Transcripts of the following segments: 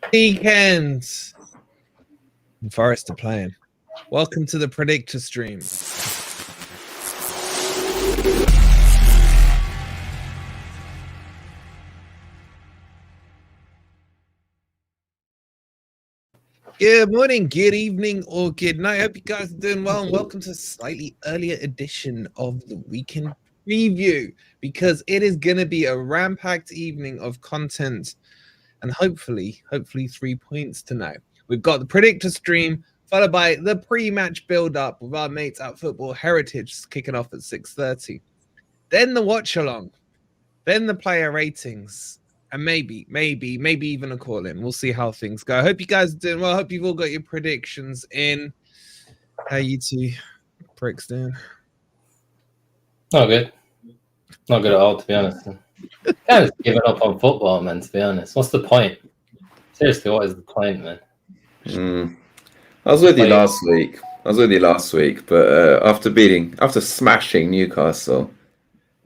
Weekend. Forest are playing. Welcome to the Predictor stream. Good morning, good evening, or good night. I hope you guys are doing well, and welcome to a slightly earlier edition of the weekend preview, because it is going to be a ram-packed evening of content and hopefully 3 points tonight. We've got the Predictor stream, followed by the pre-match build-up with our mates at Football Heritage kicking off at 6:30. Then the watch-along, then the player ratings, and maybe even a call-in. We'll see how things go. I hope you guys are doing well. I hope you've all got your predictions in. How you two pricks doing? Not good. Not good at all, to be honest. Kind of giving up on football, man, to be honest. What's the point? Seriously, what is the point, man? I was with you last week. But after smashing Newcastle,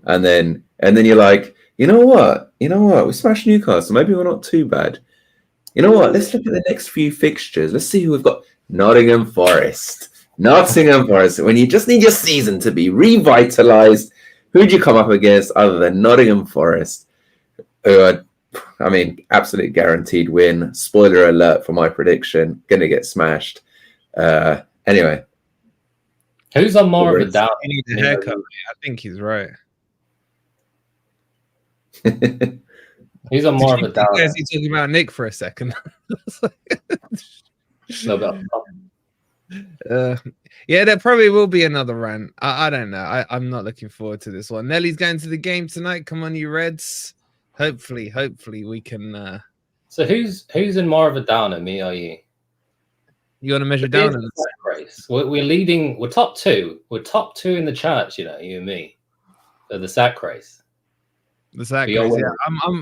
and then you're like, you know what? We smashed Newcastle. Maybe we're not too bad. You know what? Let's look at the next few fixtures. Let's see who we've got. Nottingham Forest. When you just need your season to be revitalized, who'd you come up against other than Nottingham Forest? Who are, absolute guaranteed win. Spoiler alert for my prediction. Going to get smashed. Anyway. Who's on more of a down? He needs a haircut. I think he's right. Who's on more of a down? Is he talking about Nick for a second? Yeah, there probably will be another rant. I don't know. I'm not looking forward to this one. Nelly's going to the game tonight. Come on, you Reds. Hopefully we can. So who's in more of a downer, me or you? You want to measure down in the sack race? We're leading. We're top two. We're top two in the charts. You and me. For the sack race. The sack race. Yeah,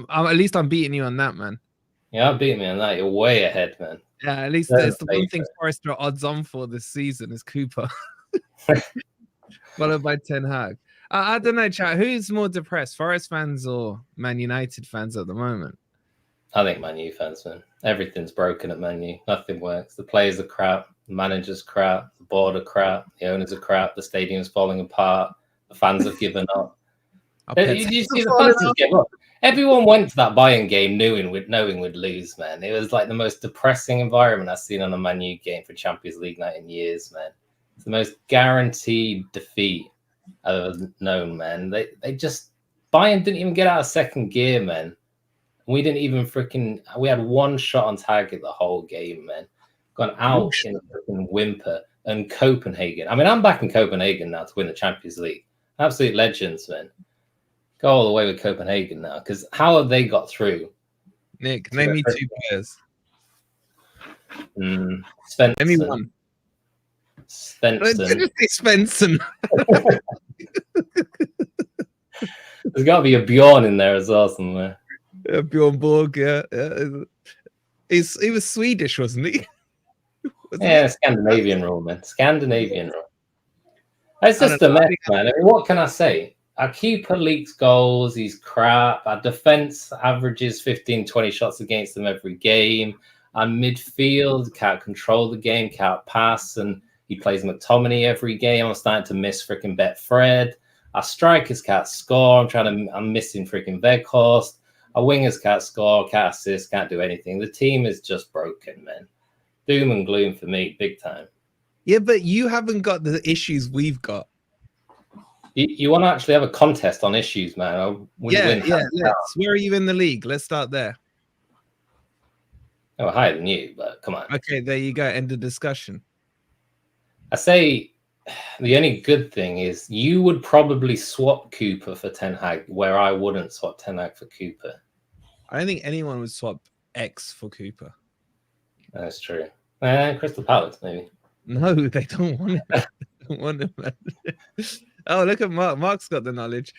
I'm at least I'm beating you on that, man. Yeah, I'm beating me on that. You're way ahead, man. Yeah, at least it's the one thing Forest are odds on for this season is Cooper, followed by Ten Hag. I don't know, chat. Who's more depressed, Forest fans or Man United fans at the moment? I think Man U fans, man. Everything's broken at Man U. Nothing works. The players are crap. The manager's crap. The board are crap. The owners are crap. The stadium's falling apart. The fans have given up. You see the fans just give up. Everyone went to that Bayern game knowing we'd lose, man. It was like the most depressing environment I've seen on a Man U game for Champions League night in years, man. It's the most guaranteed defeat I've ever known, man. Bayern didn't even get out of second gear, man. We didn't even we had one shot on target the whole game, man. Gone out in a freaking whimper. And Copenhagen. I'm backing Copenhagen now to win the Champions League. Absolute legends, man. Go all the way with Copenhagen now, because how have they got through? Nick, name me two players. Svensson. Name me one. Svensson. Just say Svensson. There's got to be a Bjorn in there as well somewhere. Yeah, Bjorn Borg, yeah. He was Swedish, wasn't he? Scandinavian rule, man. Scandinavian rule. It's just a mess, man. What can I say? Our keeper leaks goals. He's crap. Our defense averages 15, 20 shots against them every game. Our midfield can't control the game, can't pass, and he plays McTominay every game. I'm starting to miss freaking Betfred. Our strikers can't score. I'm missing freaking Weghorst. Our wingers can't score, can't assist, can't do anything. The team is just broken, man. Doom and gloom for me, big time. Yeah, but you haven't got the issues we've got. You want to actually have a contest on issues, man? Yeah. Where are you in the league? Let's start there. Oh, higher than you, but come on. Okay, there you go. End of discussion. I say the only good thing is you would probably swap Cooper for Ten Hag, where I wouldn't swap Ten Hag for Cooper. I don't think anyone would swap X for Cooper. That's true. Crystal Palace, maybe. No, they don't want him. They don't want him, man. Oh, look at Mark. Mark's got the knowledge.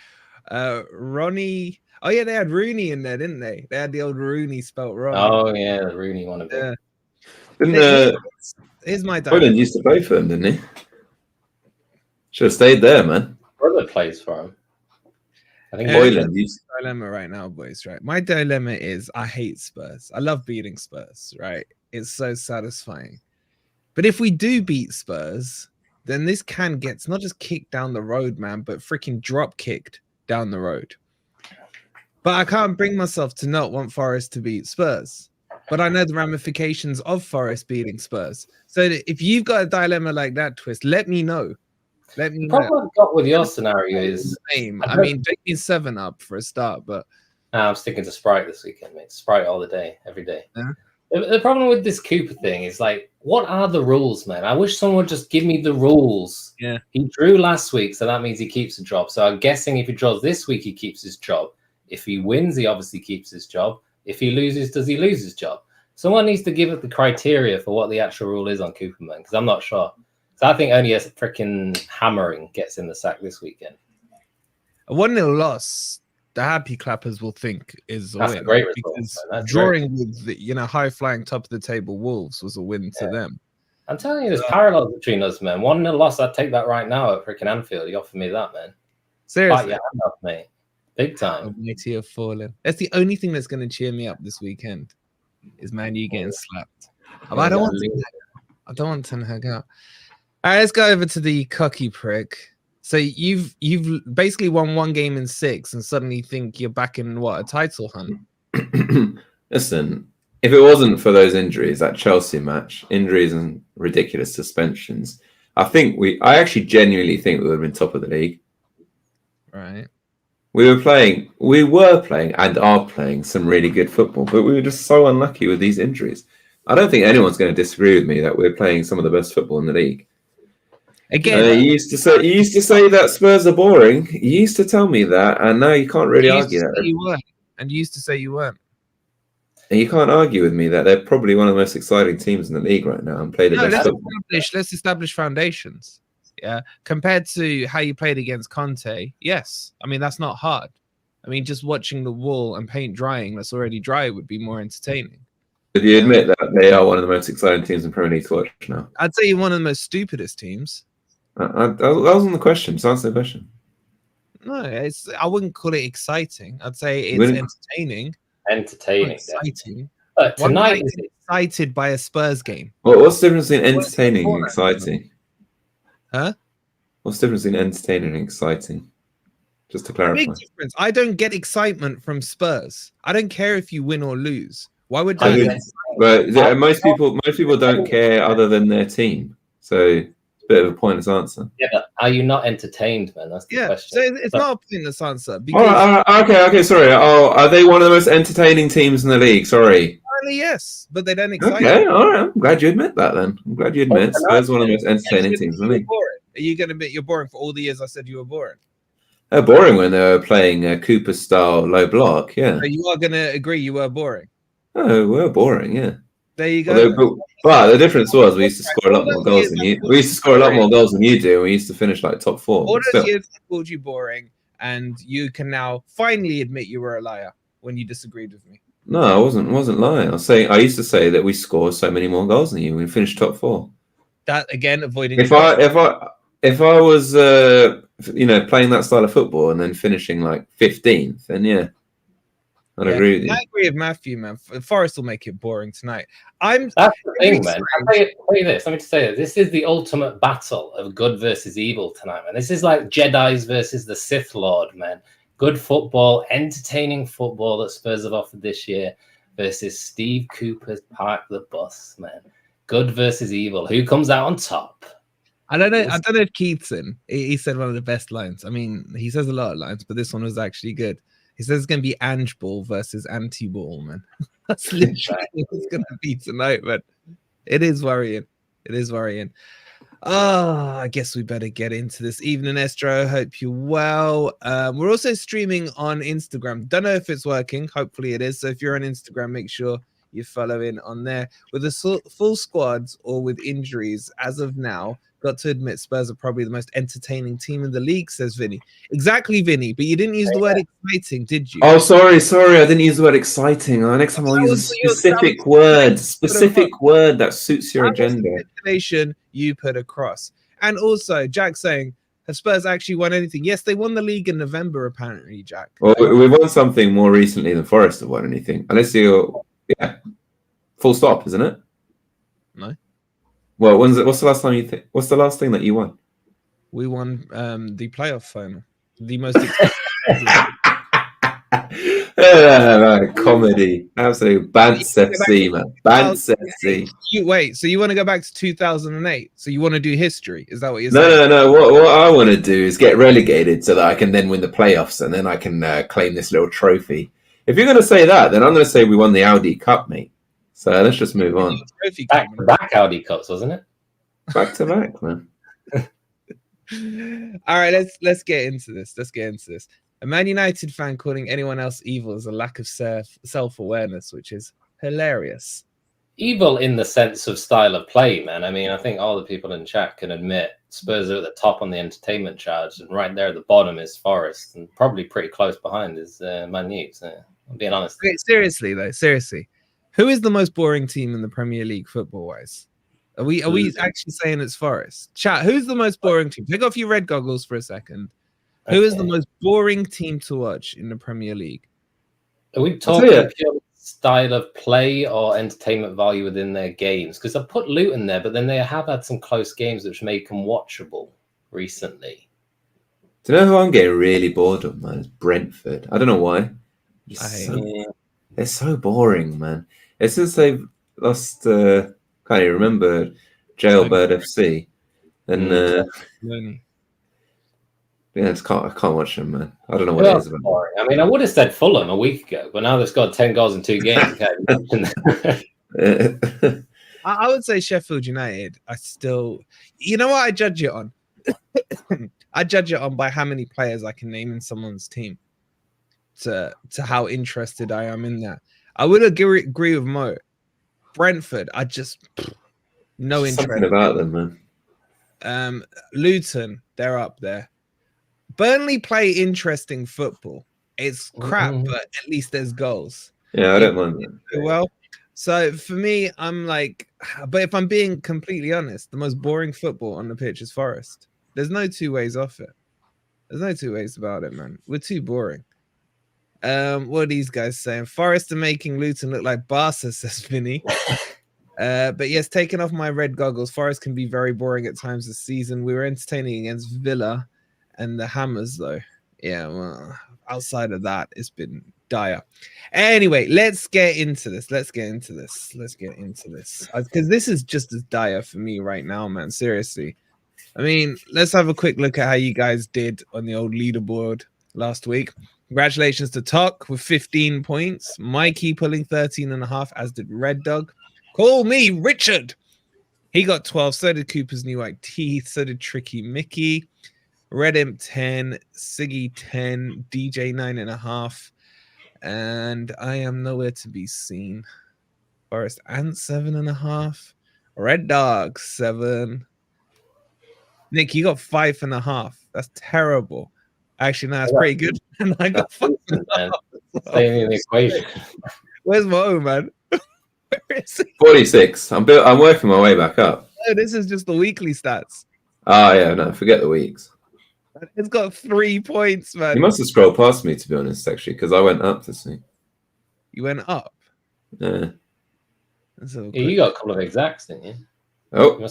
Ronnie. Oh, yeah, they had Rooney in there, didn't they? They had the old Rooney spelt wrong. Oh, yeah, the Rooney one. Here's my Fulham used to play for him, didn't he? Should have stayed there, man. Brother plays for him. I think Boylan, you- dilemma right now, boys. Right, my dilemma is I hate Spurs. I love beating Spurs. Right, it's so satisfying. But if we do beat Spurs, then this can get not just kicked down the road, man, but freaking drop kicked down the road. But I can't bring myself to not want Forest to beat Spurs. But I know the ramifications of Forest beating Spurs. So if you've got a dilemma like that, Twist, let me know. Let me the know. problem I've got with your scenario is I mean, take me 7 up for a start, but I'm sticking to Sprite this weekend, mate. Sprite all the day, every day. Yeah. The problem with this Cooper thing is like, what are the rules, man? I wish someone would just give me the rules. Yeah. He drew last week, so that means he keeps the job. So I'm guessing if he draws this week, he keeps his job. If he wins, he obviously keeps his job. If he loses, does he lose his job? Someone needs to give it the criteria for what the actual rule is on Cooper, man, because I'm not sure. So I think only a freaking hammering gets in the sack this weekend. a 1-0 loss, the happy clappers will think is a That's win. a great result, because man. That's drawing with the high flying top of the table Wolves was a win to them. I'm telling you, there's parallels between us, man. 1-0 loss, I'd take that right now at freaking Anfield. You offer me that, man. Bite Seriously, your hand off, mate. Big time. mighty have fallen. That's the only thing that's going to cheer me up this weekend. Is Man U getting slapped? But I don't want Ten Hag out. All right, let's go over to the cocky prick. So you've basically won 1 game in 6, and suddenly think you're back in a title hunt. Listen, if it wasn't for those injuries, that Chelsea match, injuries and ridiculous suspensions, I actually genuinely think we would have been top of the league. Right. We were playing and are playing some really good football, but we were just so unlucky with these injuries. I don't think anyone's going to disagree with me that we're playing some of the best football in the league. Again, you used to say that Spurs are boring. You used to tell me that, and now you can't really argue that. You weren't, and you used to say you weren't. And you can't argue with me that they're probably one of the most exciting teams in the league right now and play the best football. Let's establish foundations. Yeah, compared to how you played against Conte, yes. I mean, that's not hard. I mean, just watching the wall and paint drying that's already dry would be more entertaining. Do you admit that they are one of the most exciting teams in Premier League to watch now? I'd say you're one of the most stupidest teams. That wasn't the question. Just answer the question. No, I wouldn't call it exciting. I'd say it's entertaining. Entertaining. Exciting. Tonight is excited by a Spurs game. Well, what's the difference between entertaining and exciting? Huh? What's the difference between entertaining and exciting? Just to clarify. Big difference. I don't get excitement from Spurs. I don't care if you win or lose. Why would that? But most people don't care other than their team. So it's a bit of a pointless answer. Yeah, but are you not entertained, man? That's the question. So it's not a pointless answer. Okay, sorry. Oh, are they one of the most entertaining teams in the league? Sorry. Apparently, yes, but they don't excite. Okay, all right. I'm glad you admit that. Then I'm glad you admit Spurs one of the most entertaining teams in the league. Are you going to admit you're boring for all the years I said you were boring? They're boring when they were playing Cooper style low block. Yeah. So you are going to agree you were boring. Oh, we're boring. Yeah. There you go. But the difference was we used to score a lot more goals than you. We used to score a lot more goals than you do. We used to finish like top 4. All those years I called you boring, and you can now finally admit you were a liar when you disagreed with me. No, I wasn't lying. I used to say that we scored so many more goals than you. We finished top 4. That again, avoiding. If I was playing that style of football and then finishing like 15th, then yeah. I'd agree with you. I agree with Matthew, man. Forest will make it boring tonight. That's the thing, man. I'll tell you this. Let me just say this is the ultimate battle of good versus evil tonight, man. This is like Jedis versus the Sith Lord, man. Good football, entertaining football that Spurs have offered this year versus Steve Cooper's Park the Bus, man. Good versus evil. Who comes out on top? I don't know if Keatson, he said one of the best lines. I mean, he says a lot of lines, but this one was actually good. He says it's going to be Ange Ball versus anti-ball, man. That's literally what's going to be tonight, man. It is worrying. I guess we better get into this evening, Estro. Hope you're well. We're also streaming on Instagram. Don't know if it's working. Hopefully it is. So if you're on Instagram, make sure you follow in on there. With the full squads or with injuries as of now, got to admit Spurs are probably the most entertaining team in the league, says Vinny. Exactly, Vinny, but you didn't use the word exciting, did you? Oh, sorry, I didn't use the word exciting. Next time I'll use a specific word that suits your agenda. You put across. And also, Jack saying, Have Spurs actually won anything? Yes, they won the league in November, apparently, Jack. Well, we've won something more recently than Forest have won anything. Unless you're, yeah, full stop, isn't it? No. Well, what's the last time you think? What's the last thing that you won? We won the playoff final. The most comedy. Absolute Bants FC, man. Bants FC. Wait, so you want to go back to 2008? So you want to do history? Is that what you're No, saying? no, no. What I want to do is get relegated so that I can then win the playoffs and then I can claim this little trophy. If you're going to say that, then I'm going to say we won the Audi Cup, mate. So let's just move on. Back Audi Cups, wasn't it? Back to back, man. All right, let's get into this. Let's get into this. A Man United fan calling anyone else evil is a lack of self-awareness, which is hilarious. Evil in the sense of style of play, man. I mean, I think all the people in chat can admit Spurs are at the top on the entertainment charts, and right there at the bottom is Forest, and probably pretty close behind is Man U. So I'm being honest. Wait, seriously though, seriously, who is the most boring team in the Premier League football-wise? Are we actually saying it's Forest? Chat, who's the most boring team? Take off your red goggles for a second. Who is the most boring team to watch in the Premier League? Are we talking pure style of play or entertainment value within their games? Because I put Luton there, but then they have had some close games which make them watchable recently. Do you know who I'm getting really bored of, man? It's Brentford. I don't know why. They're so boring, man. It's since they've lost... can't even remember Jailbird FC, and yeah, I can't watch them, man. I don't know what it is about. Boring. I mean, I would have said Fulham a week ago, but now they've scored 10 goals in 2 games. I would say Sheffield United. I still, you know what I judge it on? I judge it on by how many players I can name in someone's team, to how interested I am in that. I would agree with Mo. Brentford, I just no interest. Something about them, man. Luton, they're up there. Burnley play interesting football. It's crap, but at least there's goals. Yeah, I don't mind that. Well, so for me, I'm like, but if I'm being completely honest, the most boring football on the pitch is Forest. There's no two ways off it. There's no two ways about it, man. We're too boring. What are these guys saying? Forest are making Luton look like Barca, says Vinny. But yes, taking off my red goggles, Forest can be very boring at times this season. We were entertaining against Villa and the Hammers, though. Yeah, well, outside of that, it's been dire. Anyway, let's get into this. Let's get into this. Because this is just as dire for me right now, man. Seriously. I mean, let's have a quick look at how you guys did on the old leaderboard last week. Congratulations to Tok with 15 points. Mikey pulling 13.5, as did Red Dog. Call me Richard. He got 12. So did Cooper's New White Teeth. So did Tricky Mickey. Red Imp 10. Siggy 10. DJ 9.5. And I am nowhere to be seen. Forest Ant 7.5. Red Dog 7. Nick, you got 5.5. That's terrible. Actually, no, that's pretty good. And I got 5.5. Staying in the equation. Where's Mo, man? Where is he? 46. I'm working my way back up. Oh, this is just the weekly stats. Oh, yeah, no, forget the weeks. It's got 3 points, man. You must have scrolled past me, to be honest, actually, because I went up to see. You went up? Yeah. Yeah, you got a couple of exacts, didn't you? Oh.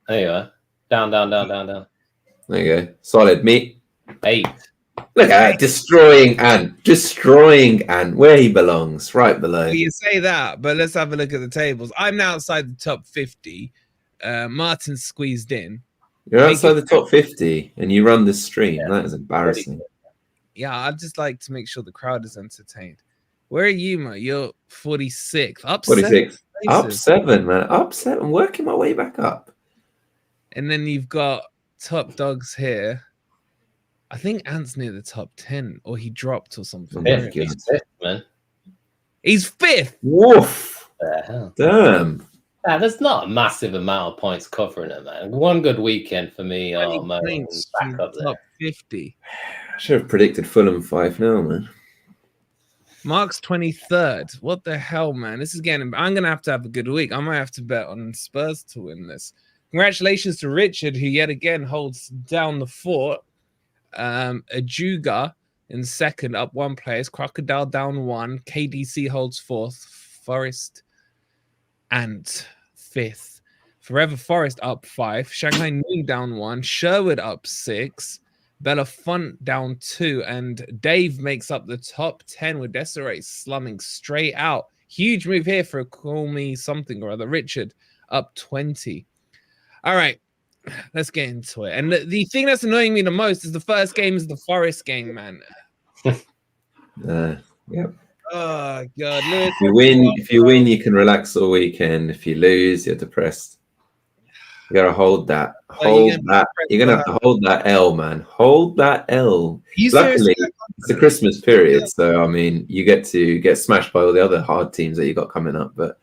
There you are. Down. There you go. Solid meat. 8. Look at that. Destroying Ant where he belongs, right below. Well, you say that, but let's have a look at the tables. I'm now outside the top 50. Martin's squeezed in. You're outside the top 50 and you run this stream. Yeah. That is embarrassing. Yeah, I'd just like to make sure the crowd is entertained. Where are you, Mo? You're 46th. Up 46. Up 7, man. Up 7. I'm working my way back up. And then you've got top dogs here. I think Ant's near the top 10, or he dropped or something. Yeah, he's 5th, man. He's 5th. Woof. The hell? Damn. There's not a massive amount of points covering it, man. One good weekend for me. Oh, man. Back up there. Top 50. I should have predicted Fulham 5-0, man. Mark's 23rd. What the hell, man? This is getting... I'm going to have a good week. I might have to bet on Spurs to win this. Congratulations to Richard, who yet again holds down the fort. Ajuga in second, up 1 place. Crocodile down 1. KDC holds 4th. Forest and 5th. Forever Forest up 5. Shanghai Noon down 1. Sherwood up 6. Belafonte down 2. And Dave makes up the top 10 with Desiree slumming straight out. Huge move here for Call Me Something or other. Richard up 20. All right, let's get into it. And the thing that's annoying me the most is the first game is the Forest game, man. Yep. Oh God! Lewis, If you win, you can relax all weekend. If you lose, you're depressed. You gotta hold that. You're gonna have to hold that L, man. Hold that L. Luckily, it's the Christmas period, so I mean, you get to get smashed by all the other hard teams that you got coming up. But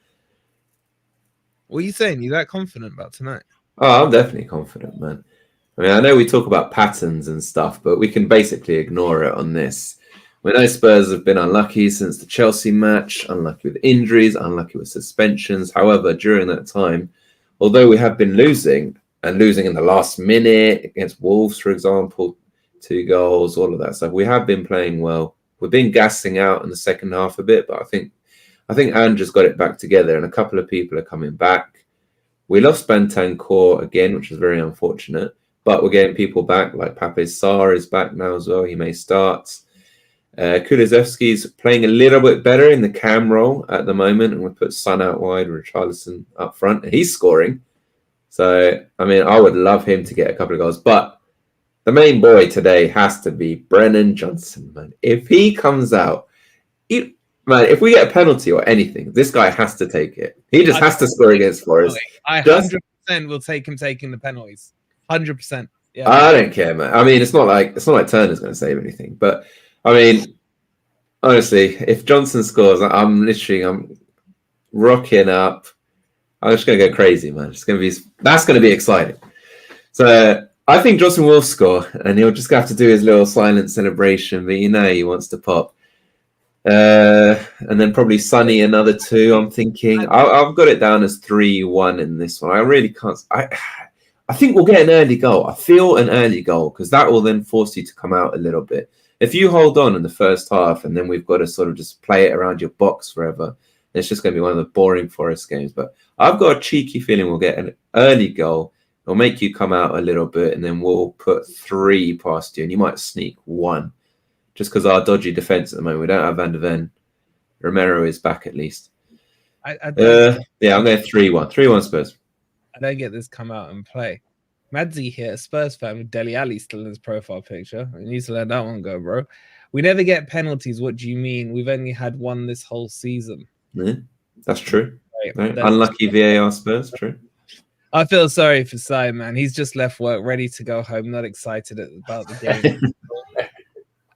what are you saying? You that confident about tonight? Oh, I'm definitely confident, man. I mean, I know we talk about patterns and stuff, but we can basically ignore it on this. We know Spurs have been unlucky since the Chelsea match, unlucky with injuries, unlucky with suspensions. However, during that time, although we have been losing in the last minute against Wolves, for example, 2 goals, all of that stuff, we have been playing well. We've been gassing out in the second half a bit, but I think Andrew's got it back together, and a couple of people are coming back. We lost Bentancur again, which is very unfortunate, but we're getting people back, like Pape Sarr is back now as well. He may start. Kulusevski's playing a little bit better in the cam role at the moment, and we put Son out wide, Richarlison up front, and he's scoring. So, I mean, I would love him to get a couple of goals, but the main boy today has to be Brennan Johnson, man. If he comes out, if we get a penalty or anything, this guy has to take it. He just has to score against Forest. I 100% will take him taking the penalties. 100%. Yeah. I don't care, man. I mean, it's not like Turner's going to save anything, but I mean, honestly, if Johnson scores, I'm rocking up. I'm just going to go crazy, man. That's going to be exciting. So I think Johnson will score, and he'll just have to do his little silent celebration. But he wants to pop. And then probably Sonny another 2. I'm thinking I've got it down as 3-1 in this one. I really can't. I think we'll get an early goal. I feel an early goal because that will then force you to come out a little bit. If you hold on in the first half and then we've got to sort of just play it around your box forever, it's just going to be one of the boring Forest games. But I've got a cheeky feeling we'll get an early goal. It'll make you come out a little bit, and then we'll put 3 past you, and you might sneak 1. Just because our dodgy defence at the moment, we don't have Van de Ven. Romero is back at least. I'm going 3-1. 3-1 Spurs. I don't get this come out and play. Madzi here, a Spurs fan with Dele Alli still in his profile picture. He needs to let that one go, bro. We never get penalties. What do you mean? We've only had 1 this whole season. Yeah, that's true. Right. Unlucky VAR Spurs, true. I feel sorry for Sai, man. He's just left work, ready to go home, not excited about the game.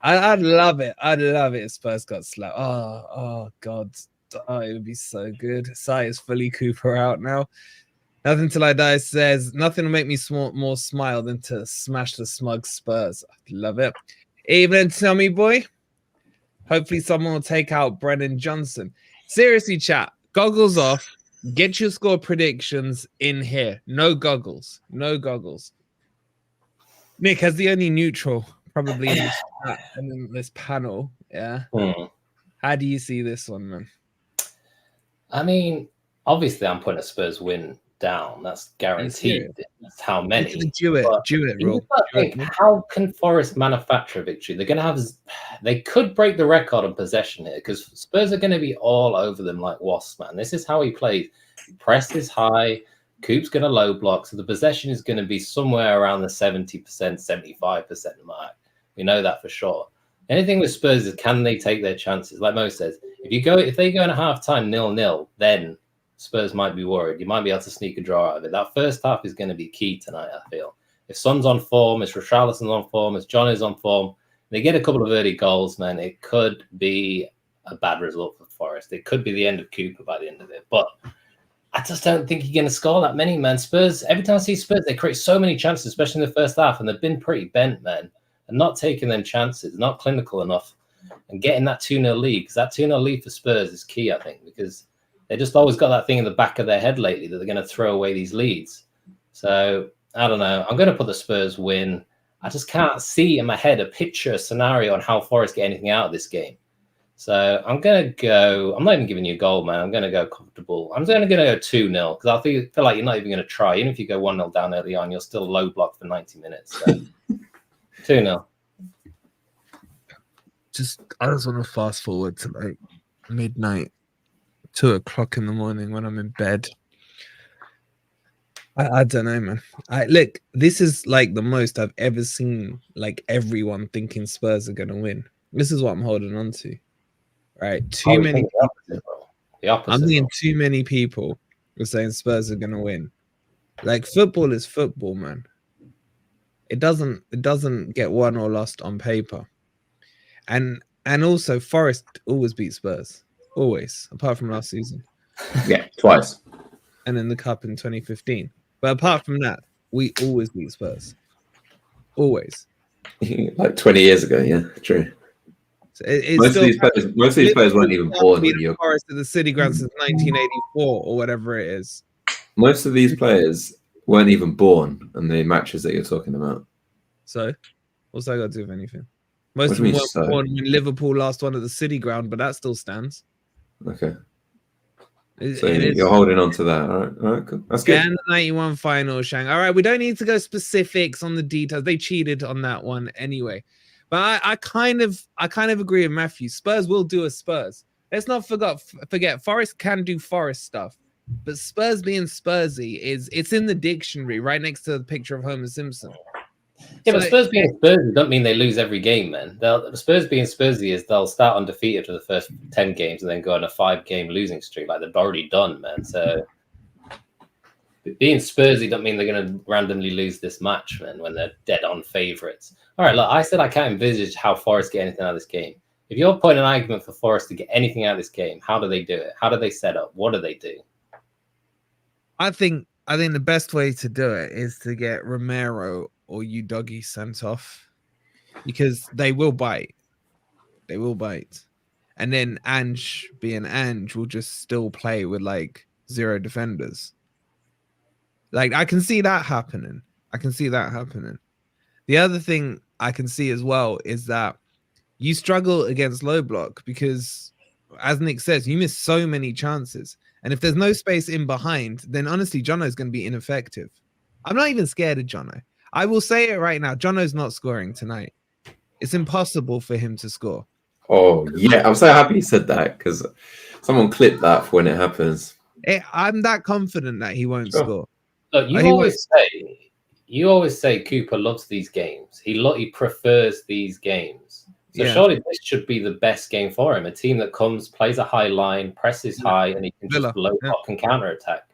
I'd love it. I'd love it if Spurs got slapped. Oh, God. Oh, it would be so good. Sai is fully Cooper out now. Nothing Till I Die says, nothing will make me more smile than to smash the smug Spurs. I love it. Evening, Tommy boy. Hopefully someone will take out Brennan Johnson. Seriously, chat. Goggles off. Get your score predictions in here. No goggles. No goggles. Nick, as the only neutral probably in this chat and in this panel, yeah. How do you see this one, man? I mean, obviously I'm putting a Spurs win down. That's guaranteed. That's how many. Do it, Rob. How can Forest manufacture a victory? They're going to have. They could break the record on possession here because Spurs are going to be all over them like wasps, man. This is how he plays. Press is high. Coop's going to low block, so the possession is going to be somewhere around the 70%, 75% mark. We know that for sure. Anything with Spurs is can they take their chances? Like Mo says, if they go in a half time 0-0, then Spurs might be worried. You might be able to sneak a draw out of it. That first half is going to be key tonight, I feel. If Son's on form, if Richarlison's on form, if John is on form, they get a couple of early goals, man, it could be a bad result for Forest. It could be the end of Cooper by the end of it. But I just don't think you're going to score that many, man. Spurs, every time I see Spurs, they create so many chances, especially in the first half, and they've been pretty bent, man, and not taking them chances, not clinical enough, and getting that 2-0 lead. Because that 2-0 lead for Spurs is key, I think, because they just always got that thing in the back of their head lately that they're going to throw away these leads. So, I don't know. I'm going to put the Spurs win. I just can't see in my head a picture, a scenario on how Forest get anything out of this game. So I'm going to go, I'm not even giving you a goal, man. I'm going to go comfortable. I'm going to go 2-0 because I feel like you're not even going to try. Even if you go 1-0 down early on, you're still low block for 90 minutes. So 2-0. I just want to fast forward to like midnight, 2 o'clock in the morning when I'm in bed. I don't know, man. Look, this is like the most I've ever seen, like everyone thinking Spurs are going to win. This is what I'm holding on to. Right, too many people. The opposite. I'm thinking too many people are saying Spurs are gonna win. Like football is football, man. It doesn't get won or lost on paper. And also Forest always beat Spurs. Always, apart from last season. Yeah, twice. And in the cup in 2015. But apart from that, we always beat Spurs. Always. Like 20 years ago, yeah, true. Most of these players weren't even born when you Forest at the City Ground since 1984 or whatever it is. Most of these players weren't even born in the matches that you're talking about. So, what's that got to do with anything? Most of them weren't born when Liverpool last won at the City Ground, but that still stands. Okay. So you're holding on to that. All right, cool. That's good. And the 91 final, Shang. All right, we don't need to go specifics on the details. They cheated on that one anyway. But I kind of agree with Matthew. Spurs will do a Spurs. Let's not forget Forest can do Forest stuff. But Spurs being Spursy it's in the dictionary right next to the picture of Homer Simpson. Yeah, but Spurs being Spursy don't mean they lose every game, man. Spurs being Spursy is they'll start undefeated for the first 10 games and then go on a 5-game losing streak like they've already done, man. So being Spursy don't mean they're going to randomly lose this match, man, when they're dead on favourites. All right, look, I said I can't envisage how Forest get anything out of this game. If you're putting an argument for Forest to get anything out of this game, how do they do it? How do they set up? What do they do? I think the best way to do it is to get Romero or Udogie sent off because they will bite. They will bite. And then Ange, being Ange, will just still play with like 0 defenders. Like, I can see that happening. The other thing I can see as well is that you struggle against low block because, as Nick says, you miss so many chances. And if there's no space in behind, then honestly, Jono's going to be ineffective. I'm not even scared of Jono. I will say it right now. Jono's not scoring tonight. It's impossible for him to score. Oh, yeah. I'm so happy you said that because someone clipped that for when it happens. I'm that confident that he won't score. Look, you always say Cooper loves these games. He prefers these games. So surely this should be the best game for him. A team that comes, plays a high line, presses high, and he can just blow up and counter attack.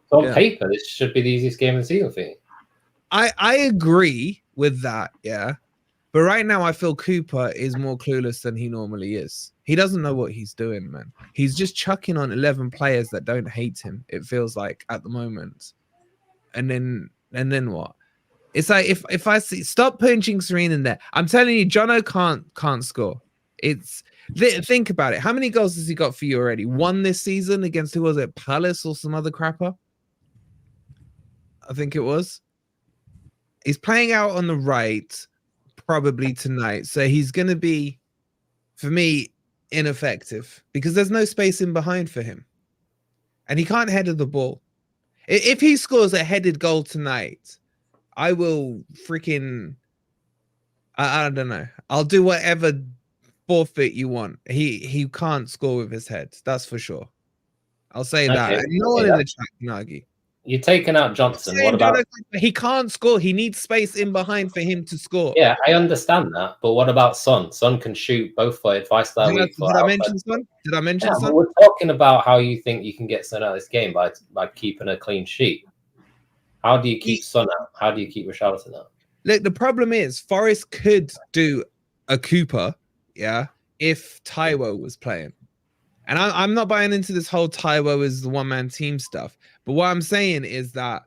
So on paper, this should be the easiest game of the season for you. I agree with that, yeah. But right now, I feel Cooper is more clueless than he normally is. He doesn't know what he's doing, man. He's just chucking on 11 players that don't hate him, it feels like, at the moment. And then what? It's like if I see stop punching Serene in there. I'm telling you, Jono can't score. Think about it. How many goals has he got for you already? 1 this season against who was it? Palace or some other crapper? I think it was. He's playing out on the right probably tonight. So he's gonna be, for me, ineffective because there's no space in behind for him. And he can't header the ball. If he scores a headed goal tonight, I will freaking, I don't know. I'll do whatever forfeit you want. He can't score with his head. That's for sure. I'll say that. And no one in the chat can argue. You're taking out Johnson. What about? He can't score. He needs space in behind for him to score. Yeah, I understand that. But what about Son? Son can shoot both footed, 5-star weak foot. Did I mention Son? Did I mention Son? We're talking about how you think you can get Son out of this game by keeping a clean sheet. How do you keep Son out? How do you keep Richarlison out? Look, the problem is Forest could do a Cooper, yeah, if Taiwo was playing. And I'm not buying into this whole Taiwo is the one-man team stuff. But what I'm saying is that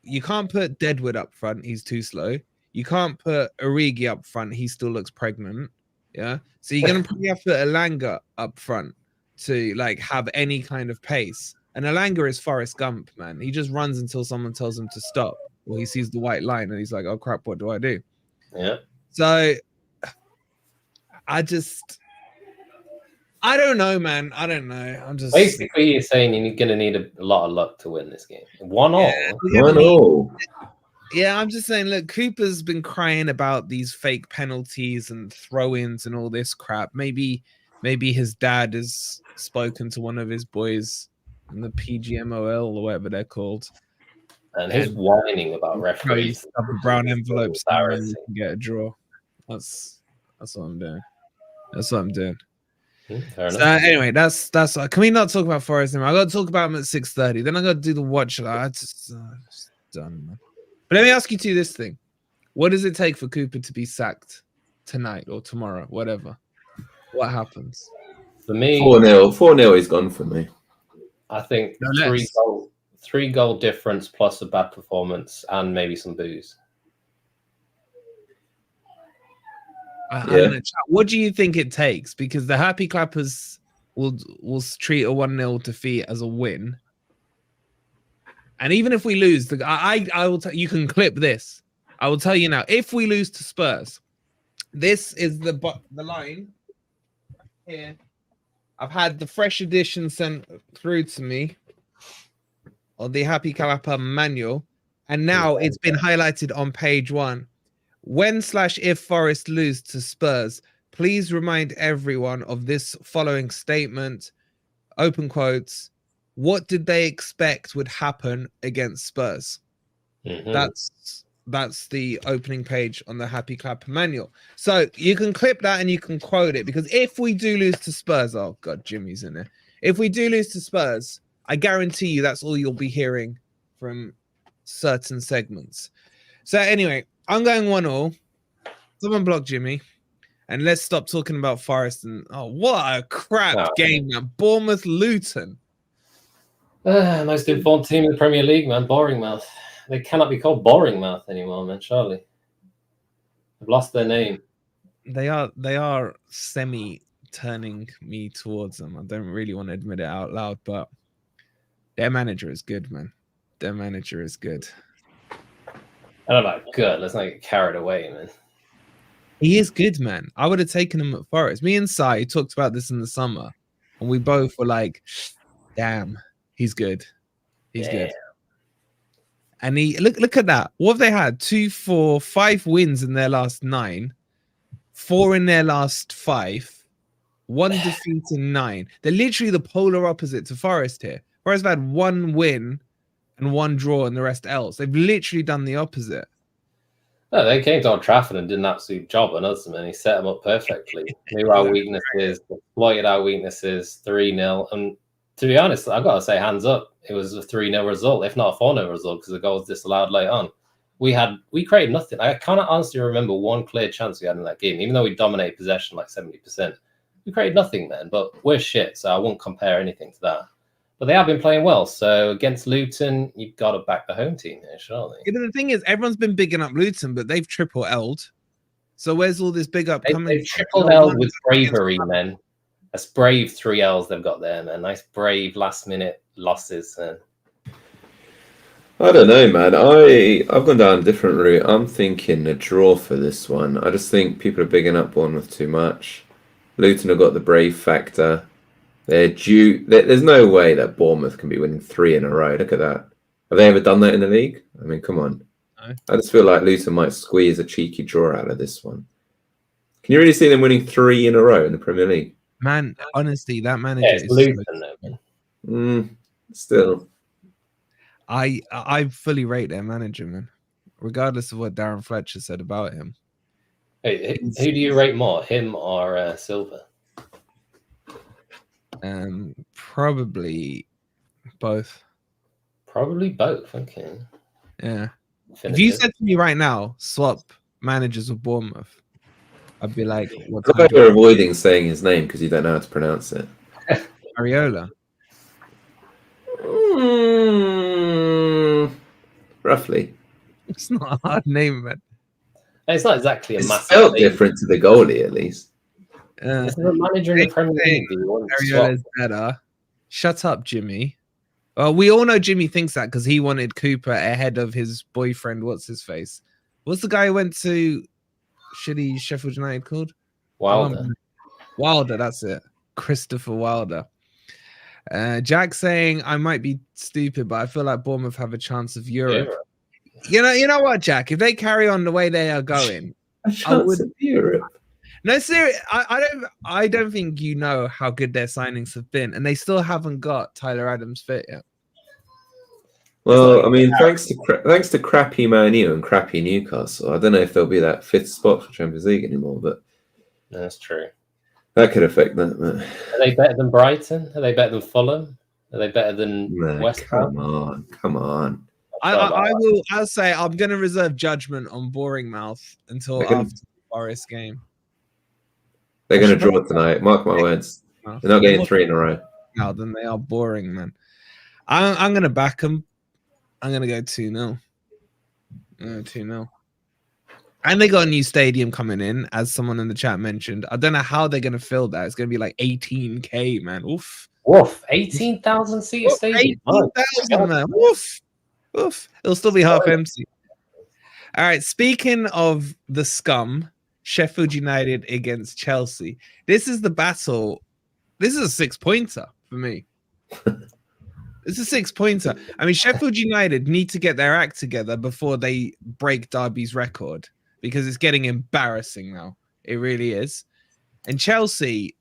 you can't put Deadwood up front. He's too slow. You can't put Origi up front. He still looks pregnant. Yeah. So you're going to probably have to put Elanga up front to like have any kind of pace. And Elanga is Forrest Gump, man. He just runs until someone tells him to stop. Or he sees the white line and he's like, oh, crap, what do I do? Yeah. So I don't know, man. I don't know. I'm just Basically, you're saying you're going to need a lot of luck to win this game. 1-1. 1-1. Yeah, I'm just saying, look, Cooper's been crying about these fake penalties and throw-ins and all this crap. Maybe his dad has spoken to one of his boys in the PGMOL or whatever they're called. And his whining about referees. Stuff the brown envelopes and you can get a draw. That's what I'm doing. That's what I'm doing. So anyway, that's can we not talk about Forest anymore? I got to talk about them at 6:30. Then I got to do the watch. I just done, man. But let me ask you this thing: what does it take for Cooper to be sacked tonight or tomorrow, whatever? What happens? For me, 4-0. 4-0 is gone for me. I think No three goal difference plus a bad performance and maybe some booze. What do you think it takes? Because the Happy Clappers will treat a 1-0 defeat as a win. And even if we lose, I will you can clip this. I will tell you now, if we lose to Spurs, this is the line here. I've had the fresh edition sent through to me of the Happy Clapper manual, and now it's been highlighted on page 1. When/if Forest lose to Spurs, please remind everyone of this following statement, open quotes. What did they expect would happen against Spurs? Mm-hmm. That's the opening page on the Happy Clapper manual. So you can clip that and you can quote it, because if we do lose to Spurs, oh God, Jimmy's in there. If we do lose to Spurs, I guarantee you that's all you'll be hearing from certain segments. So anyway, I'm going 1-1. Someone block Jimmy. And let's stop talking about Forest. And what a crap game, man. Bournemouth, Luton. Most informed team in the Premier League, man. Boring mouth. They cannot be called boring mouth anymore, man. Surely. They've lost their name. They are semi turning me towards them. I don't really want to admit it out loud, but their manager is good, man. Their manager is good. I don't know. Good. Let's not get carried away, man. He is good, man. I would have taken him at Forest. Me and Sai talked about this in the summer, and we both were like, damn, he's good. He's good. And he look at that. What have they had? 2, 4, 5 wins in their last 9, 4 in their last 5, 1 defeat in 9. They're literally the polar opposite to Forest here. Forest have had 1 win and 1 draw and the rest else. They've literally done the opposite. No, they came to Old Trafford and did an absolute job on us, man. He set them up perfectly. Knew our weaknesses, exploited our weaknesses, 3-0. And to be honest, I've got to say, hands up, it was a 3-0 result, if not a 4-0 result, because the goal was disallowed late on. We created nothing. I cannot honestly remember one clear chance we had in that game, even though we dominated possession like 70%. We created nothing then, but we're shit, so I won't compare anything to that. But they have been playing well. So against Luton, you've got to back the home team here, surely. Yeah, but the thing is, everyone's been bigging up Luton, but they've triple L'd. So where's all this big up coming? They've triple L'd with bravery, man. That's brave 3 L's they've got there, man. Nice brave last minute losses. I don't know, man. I've gone down a different route. I'm thinking a draw for this one. I just think people are bigging up Bournemouth too much. Luton have got the brave factor. They're due. There's no way that Bournemouth can be winning 3 in a row. Look at that. Have they ever done that in the league? I mean, come on. No. I just feel like Luton might squeeze a cheeky draw out of this one. Can you really see them winning 3 in a row in the Premier League? Man, honestly, that manager is Luton, man. Still. I fully rate their manager, man. Regardless of what Darren Fletcher said about him. Hey, who do you rate more, him or Silva? Probably both. Probably both. Okay. Yeah. If you said to me right now, swap managers with Bournemouth, I'd be like, "What?" You're avoiding saying his name because you don't know how to pronounce it. Areola. Roughly. It's not a hard name, man. It's not exactly a massive. Spelled different to the goalie, at least. Is there a manager in the Premier League? Areola's better. Shut up, Jimmy. Well, we all know Jimmy thinks that because he wanted Cooper ahead of his boyfriend. What's his face? What's the guy who went to shitty Sheffield United called? Wilder. Wilder, that's it. Christopher Wilder. Jack saying I might be stupid, but I feel like Bournemouth have a chance of Europe. You know what, Jack? If they carry on the way they are going, A chance of Europe. No, seriously, I don't think you know how good their signings have been, and they still haven't got Tyler Adams fit yet. Well, I mean, thanks to crappy Man U and crappy Newcastle, I don't know if there'll be that fifth spot for Champions League anymore, but that's true. That could affect that. Man. Are they better than Brighton? Are they better than Fulham? Are they better than West Ham? Come on. I'll say I'm going to reserve judgment on Boring Mouth until after the Forest game. They're going to draw tonight. Mark my words. They're not getting 3 in a row. No, then they are boring, man. I'm going to back them. I'm going to go 2-0. 2-0. And they got a new stadium coming in, as someone in the chat mentioned. I don't know how they're going to fill that. It's going to be like 18K, man. Oof. 18,000 seat stadium. 18,000, man. Oof. It'll still be half empty. All right. Speaking of the scum, Sheffield United against Chelsea. This is the battle. This is a 6-pointer for me. It's a 6-pointer. I mean, Sheffield United need to get their act together before they break Derby's record, because it's getting embarrassing now. It really is. And Chelsea,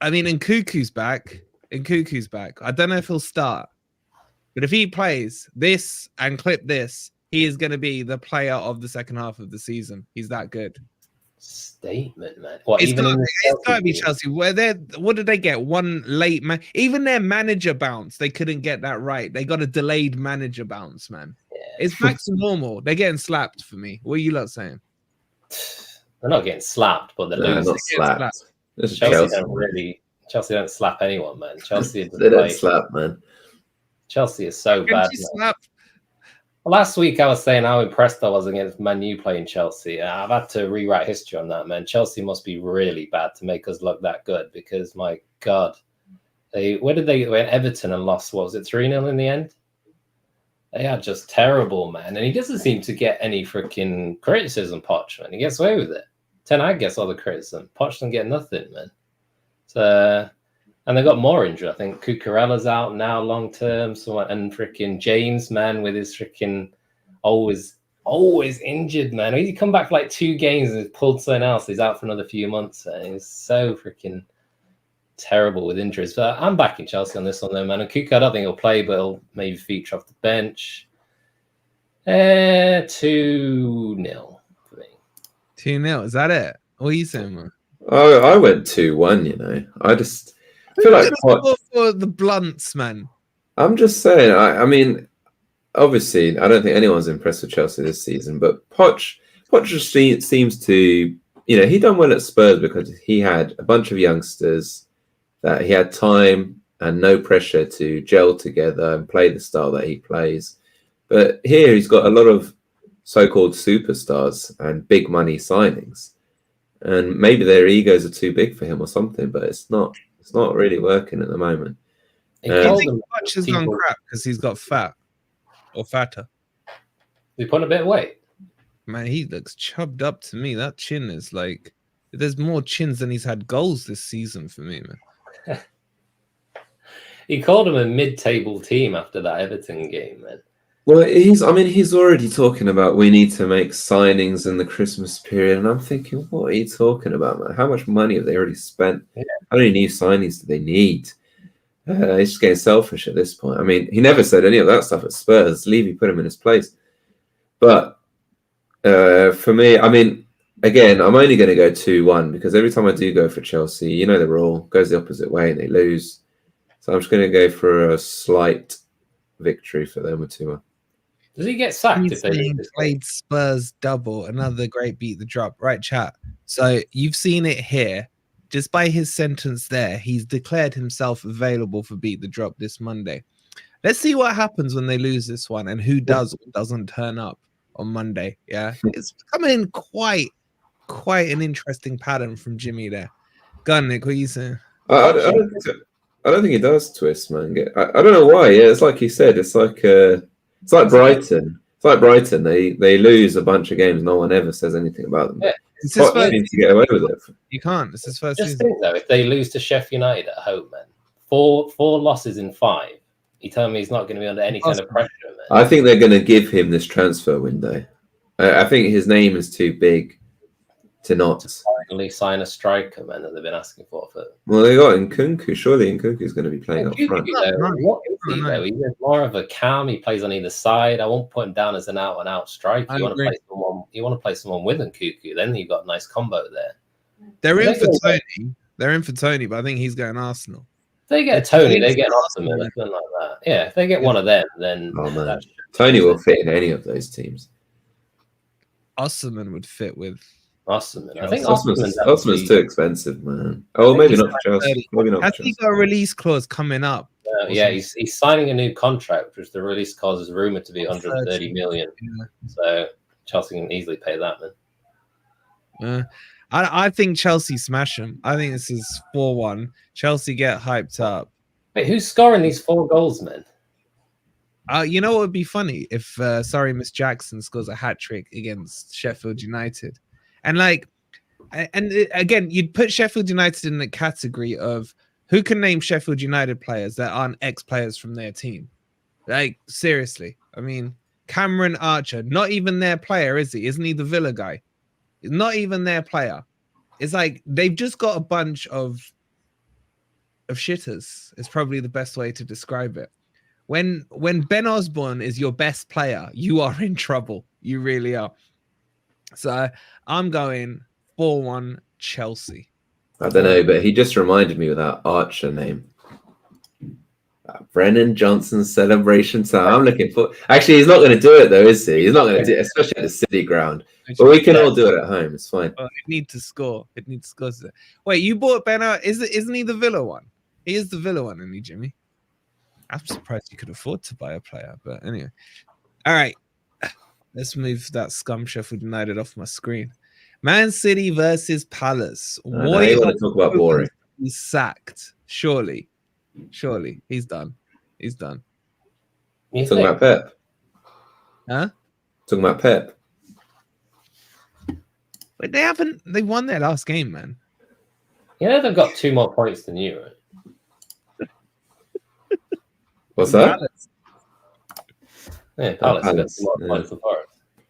I mean, and Cuckoo's back. I don't know if he'll start. But if he plays this and clip this, he is going to be the player of the second half of the season. He's that good. Statement, man. It's got to be Chelsea. What did they get? One late man. Even their manager bounce, they couldn't get that right. They got a delayed manager bounce, man. Yeah. It's back to normal. They're getting slapped for me. What are you lot saying? They're not getting slapped, but they're losing. Not slapped. Chelsea don't slap anyone, man. Chelsea they don't slap, man. Chelsea is so bad. Last week I was saying how impressed I was against Man U playing Chelsea. I've had to rewrite history on that, man. Chelsea must be really bad to make us look that good, because my God, they went Everton and lost. What was it, 3-0 in the end? They are just terrible, man. And he doesn't seem to get any freaking criticism, Poch, man. He gets away with it. Ten Hag gets all the criticism. Poch doesn't get nothing, man. So, and they got more injured. I think Cucurella's out now long term. And freaking James, man, with his freaking always injured, man. He come back for like 2 games and pulled something else. He's out for another few months. And he's so freaking terrible with injuries. But I'm backing Chelsea on this one, though, man. And Cucu, I don't think he'll play, but he'll maybe feature off the bench. 2-0 for me. 2-0. Is that it? What are you saying, man? Oh, I went 2-1. You know, I feel like for the blunts, man. I'm just saying. I mean, obviously, I don't think anyone's impressed with Chelsea this season, but Poch just seems to, you know, he done well at Spurs because he had a bunch of youngsters that he had time and no pressure to gel together and play the style that he plays. But here he's got a lot of so-called superstars and big money signings, and maybe their egos are too big for him or something. But it's not really working at the moment. I think Poch has gone crap because he's got fat or fatter. He put a bit of weight. Man, he looks chubbed up to me. That chin is like, there's more chins than he's had goals this season for me, man. He called him a mid-table team after that Everton game, man. Well, he's already talking about we need to make signings in the Christmas period, and I'm thinking, what are you talking about, man? How much money have they already spent? Yeah. How many new signings do they need? He's just getting selfish at this point. I mean, he never said any of that stuff at Spurs. Levy put him in his place. But for me, I mean, again, I'm only going to go 2-1 because every time I do go for Chelsea, you know the rule, goes the opposite way and they lose. So I'm just going to go for a slight victory for them with 2-1. Does he get sacked if they played Spurs double? Another great beat the drop. Right, chat. So you've seen it here. Just by his sentence there, he's declared himself available for beat the drop this Monday. Let's see what happens when they lose this one and who does or doesn't turn up on Monday. Yeah, it's coming quite an interesting pattern from Jimmy there. Go on, Nick. What are you saying? I don't think he does twist, man. I don't know why. Yeah, it's like he said. It's like Brighton. It's like Brighton. They lose a bunch of games. No one ever says anything about them. Yeah. It's his Poch first seems to get away with it. You can't. It's his first Just season. think though, if they lose to Sheffield United at home, man, four losses in 5. You tell me he's not going to be under any kind of pressure, man. I think they're going to give him this transfer window. I think his name is too big to not Finally sign a striker, man, that they've been asking for. Well, they got Nkunku. Surely Nkunku's going to be playing up front. What is he, though? He's more of a cam. He plays on either side. I won't put him down as an out-and-out striker. You want to play someone with Nkunku. Then you've got a nice combo there. They're in for Tony. They're in for Tony, but I think he's going Arsenal. If they get Tony, they get Aston or something like that. Yeah, if they get one of them, then Tony will fit in any of those teams. Osman would fit with Osman. I think Osman's too expensive, man. Oh, maybe not for Chelsea. Maybe not. Has he got a release clause coming up? Yeah, he's signing a new contract, which the release clause is rumored to be 130 million. Yeah. So Chelsea can easily pay that, man. I think Chelsea smash him. I think this is 4-1. Chelsea get hyped up. Wait, who's scoring these 4 goals, man? You know what would be funny if Miss Jackson scores a hat trick against Sheffield United, and again, you'd put Sheffield United in the category of who can name Sheffield United players that aren't ex-players from their team. Like seriously, I mean Cameron Archer, not even their player, is he? Isn't he the Villa guy? Not even their player. It's like they've just got a bunch of shitters. Is probably the best way to describe it. When Ben Osborne is your best player, you are in trouble. You really are. So I'm going 4-1 Chelsea. I don't know, but he just reminded me of that Archer name. Brennan Johnson celebration time. I'm looking for. Actually, he's not going to do it though, is he? He's not going to do it, especially at the City ground. But we can all do it at home. It's fine. It needs to score. It needs to score. Wait, you bought Ben out? Isn't he the Villa one? He is the Villa one, isn't he, Jimmy? I'm surprised you could afford to buy a player, but anyway. All right, let's move that scum Sheffield United off my screen. Man City versus Palace. You want to talk about boring? He's sacked. Surely, he's done. He's done. Talking about Pep? Huh? Talking about Pep? But they haven't. They won their last game, man. You know they've got 2 more points than you, right? What's that? Yeah, Palace.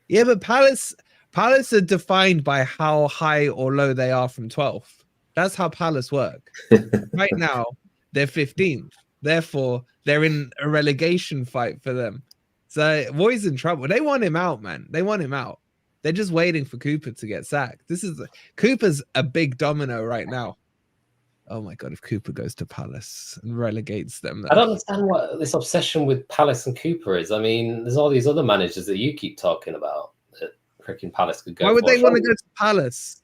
Yeah, but Palace are defined by how high or low they are from 12th. That's how Palace work. Right now, they're 15th. Therefore, they're in a relegation fight for them. So, Roy's in trouble. They want him out, man. They want him out. They're just waiting for Cooper to get sacked. Cooper's a big domino right now. Oh my God, if Cooper goes to Palace and relegates them. I don't understand what this obsession with Palace and Cooper is. I mean, there's all these other managers that you keep talking about that freaking Palace could go. Why would they want to go to Palace?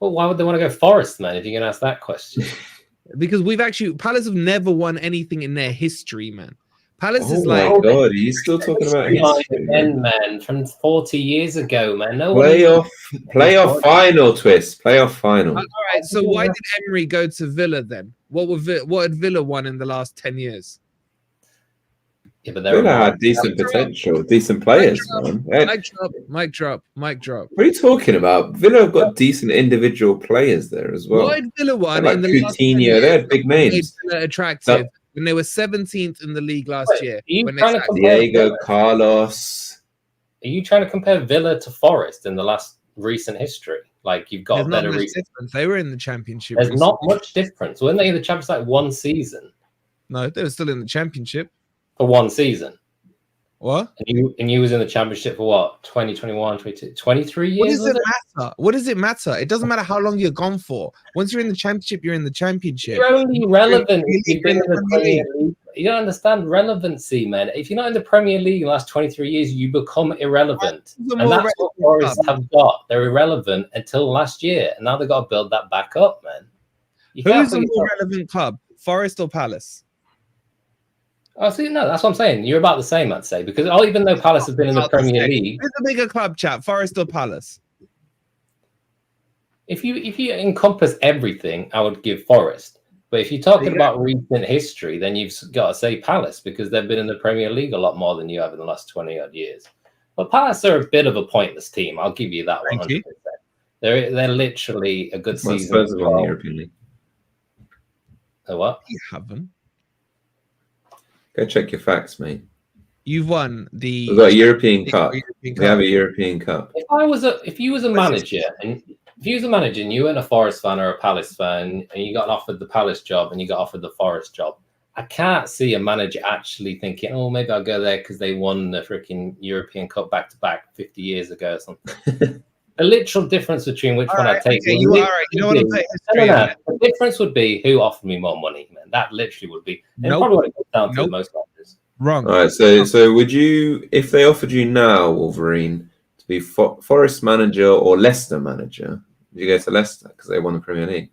Well, why would they want to go Forest, man, if you're going to ask that question? Because Palace have never won anything in their history, man. Palace is like... Oh my God, are you still talking about history? Again, man, from 40 years ago, man. No playoff final, Twist. Playoff final. All right, so why did Emery go to Villa then? What had Villa won in the last 10 years? Yeah, but Villa had decent potential, decent players, man. Mic drop. What are you talking about? Villa have got decent individual players there as well. What had Villa won like in the last 10 years? They had big names. Attractive. When they were 17th in the league last year. Diego Carlos. Are you trying to compare Villa to Forest in the last recent history? Like you've got better difference. They were in the championship. There's not much difference. Weren't they in the championship like 1 season? No, they were still in the championship. For 1 season. What? And you was in the championship for what? 2021, 22, 23 years? What does it matter? What does it matter? It doesn't matter how long you're gone for. Once you're in the championship, you're in the championship. You're only relevant if you've been in the Premier League. You don't understand relevancy, man. If you're not in the Premier League in the last 23 years, you become irrelevant. And that's what Forest have got. They're irrelevant until last year. And now they've got to build that back up, man. Who's a more relevant club? Forest or Palace? Oh, see, no, that's what I'm saying. You're about the same, I'd say, because even though Palace have been in the Premier League, who's a bigger club, chat? Forest or Palace? If you encompass everything, I would give Forest. But if you're talking about recent history, then you've got to say Palace because they've been in the Premier League a lot more than you have in the last 20-odd years. But Palace are a bit of a pointless team. I'll give you that 100%. They're literally a good season. Spurs have won the European League. What? You haven't. Go check your facts, mate. You've won the. We've got a European Cup. We have a European Cup. If you was a manager and you weren't a Forest fan or a Palace fan, and you got offered the Palace job and you got offered the Forest job, I can't see a manager actually thinking, "Oh, maybe I'll go there because they won the freaking European Cup back to back 50 years ago or something." The literal difference between which one I take. Okay, you know what I'm saying? The difference would be who offered me more money, man. That literally would be. Probably what it comes down to most managers. Wrong. All right, so would you, if they offered you now, Wolverine, to be Forest manager or Leicester manager, would you go to Leicester because they won the Premier League?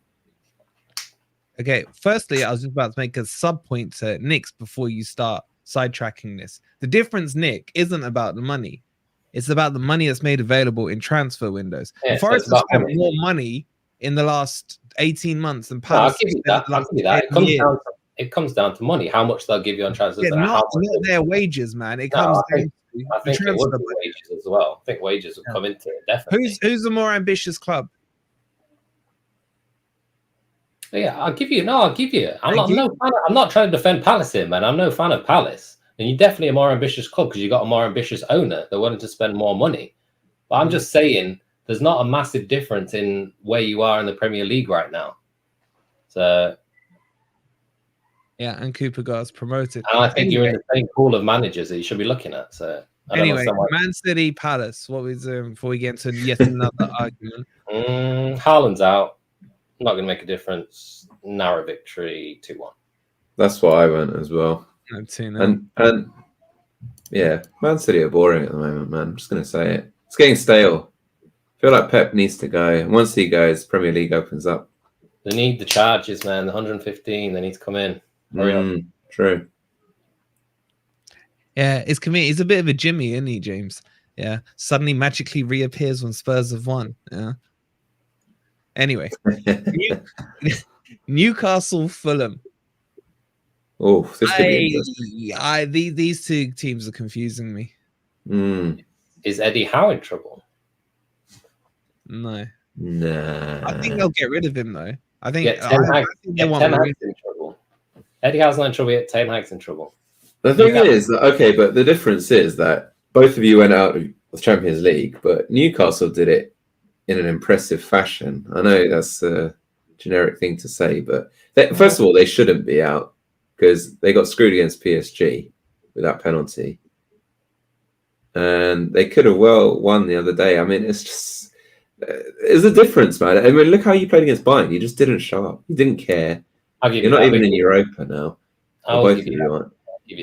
Okay, firstly, I was just about to make a sub point to Nick's before you start sidetracking this. The difference, Nick, isn't about the money. It's about the money that's made available in transfer windows. Yeah, Forest has spent more money in the last 18 months than Palace. I'll give you that. It comes down to money. How much they'll give you on transfers. Yeah, not their wages, man. It comes down to I think it would be wages as well. I think wages would come into it, definitely. Who's the more ambitious club? Yeah, I'll give you. I'm not trying to defend Palace here, man. I'm no fan of Palace. And you're definitely a more ambitious club because you got a more ambitious owner. They're willing to spend more money. But I'm just saying there's not a massive difference in where you are in the Premier League right now. So yeah, and Cooper got promoted. And I think you're in the same pool of managers that you should be looking at. So anyway, Man City, Palace. What was before we get into yet another argument? Haaland's out. Not going to make a difference. Narrow victory, 2-1. That's what I went as well. And yeah, Man City are boring at the moment, man. I'm just going to say it. It's getting stale. I feel like Pep needs to go. And once he goes, Premier League opens up. They need the charges, man. The 115. They need to come in. Hurry up. True. Yeah, it's convenient. He's a bit of a Jimmy, isn't he, James? Yeah. Suddenly magically reappears when Spurs have won. Yeah. Anyway. Newcastle, Fulham. Oh, this could be interesting. These two teams are confusing me. Is Eddie Howe in trouble? Nah. I think they'll get rid of him, though. I think Ten Hag's in trouble. Eddie Howe's not in trouble yet. Ten Hag's in trouble. The thing is, okay, but the difference is that both of you went out of the Champions League, but Newcastle did it in an impressive fashion. I know that's a generic thing to say, but first of all, they shouldn't be out because they got screwed against PSG with that penalty. And they could have well won the other day. I mean, it's just... There's a difference, man. I mean, look how you played against Bayern. You just didn't show up. You didn't care. You're not even in Europa now. I'll give you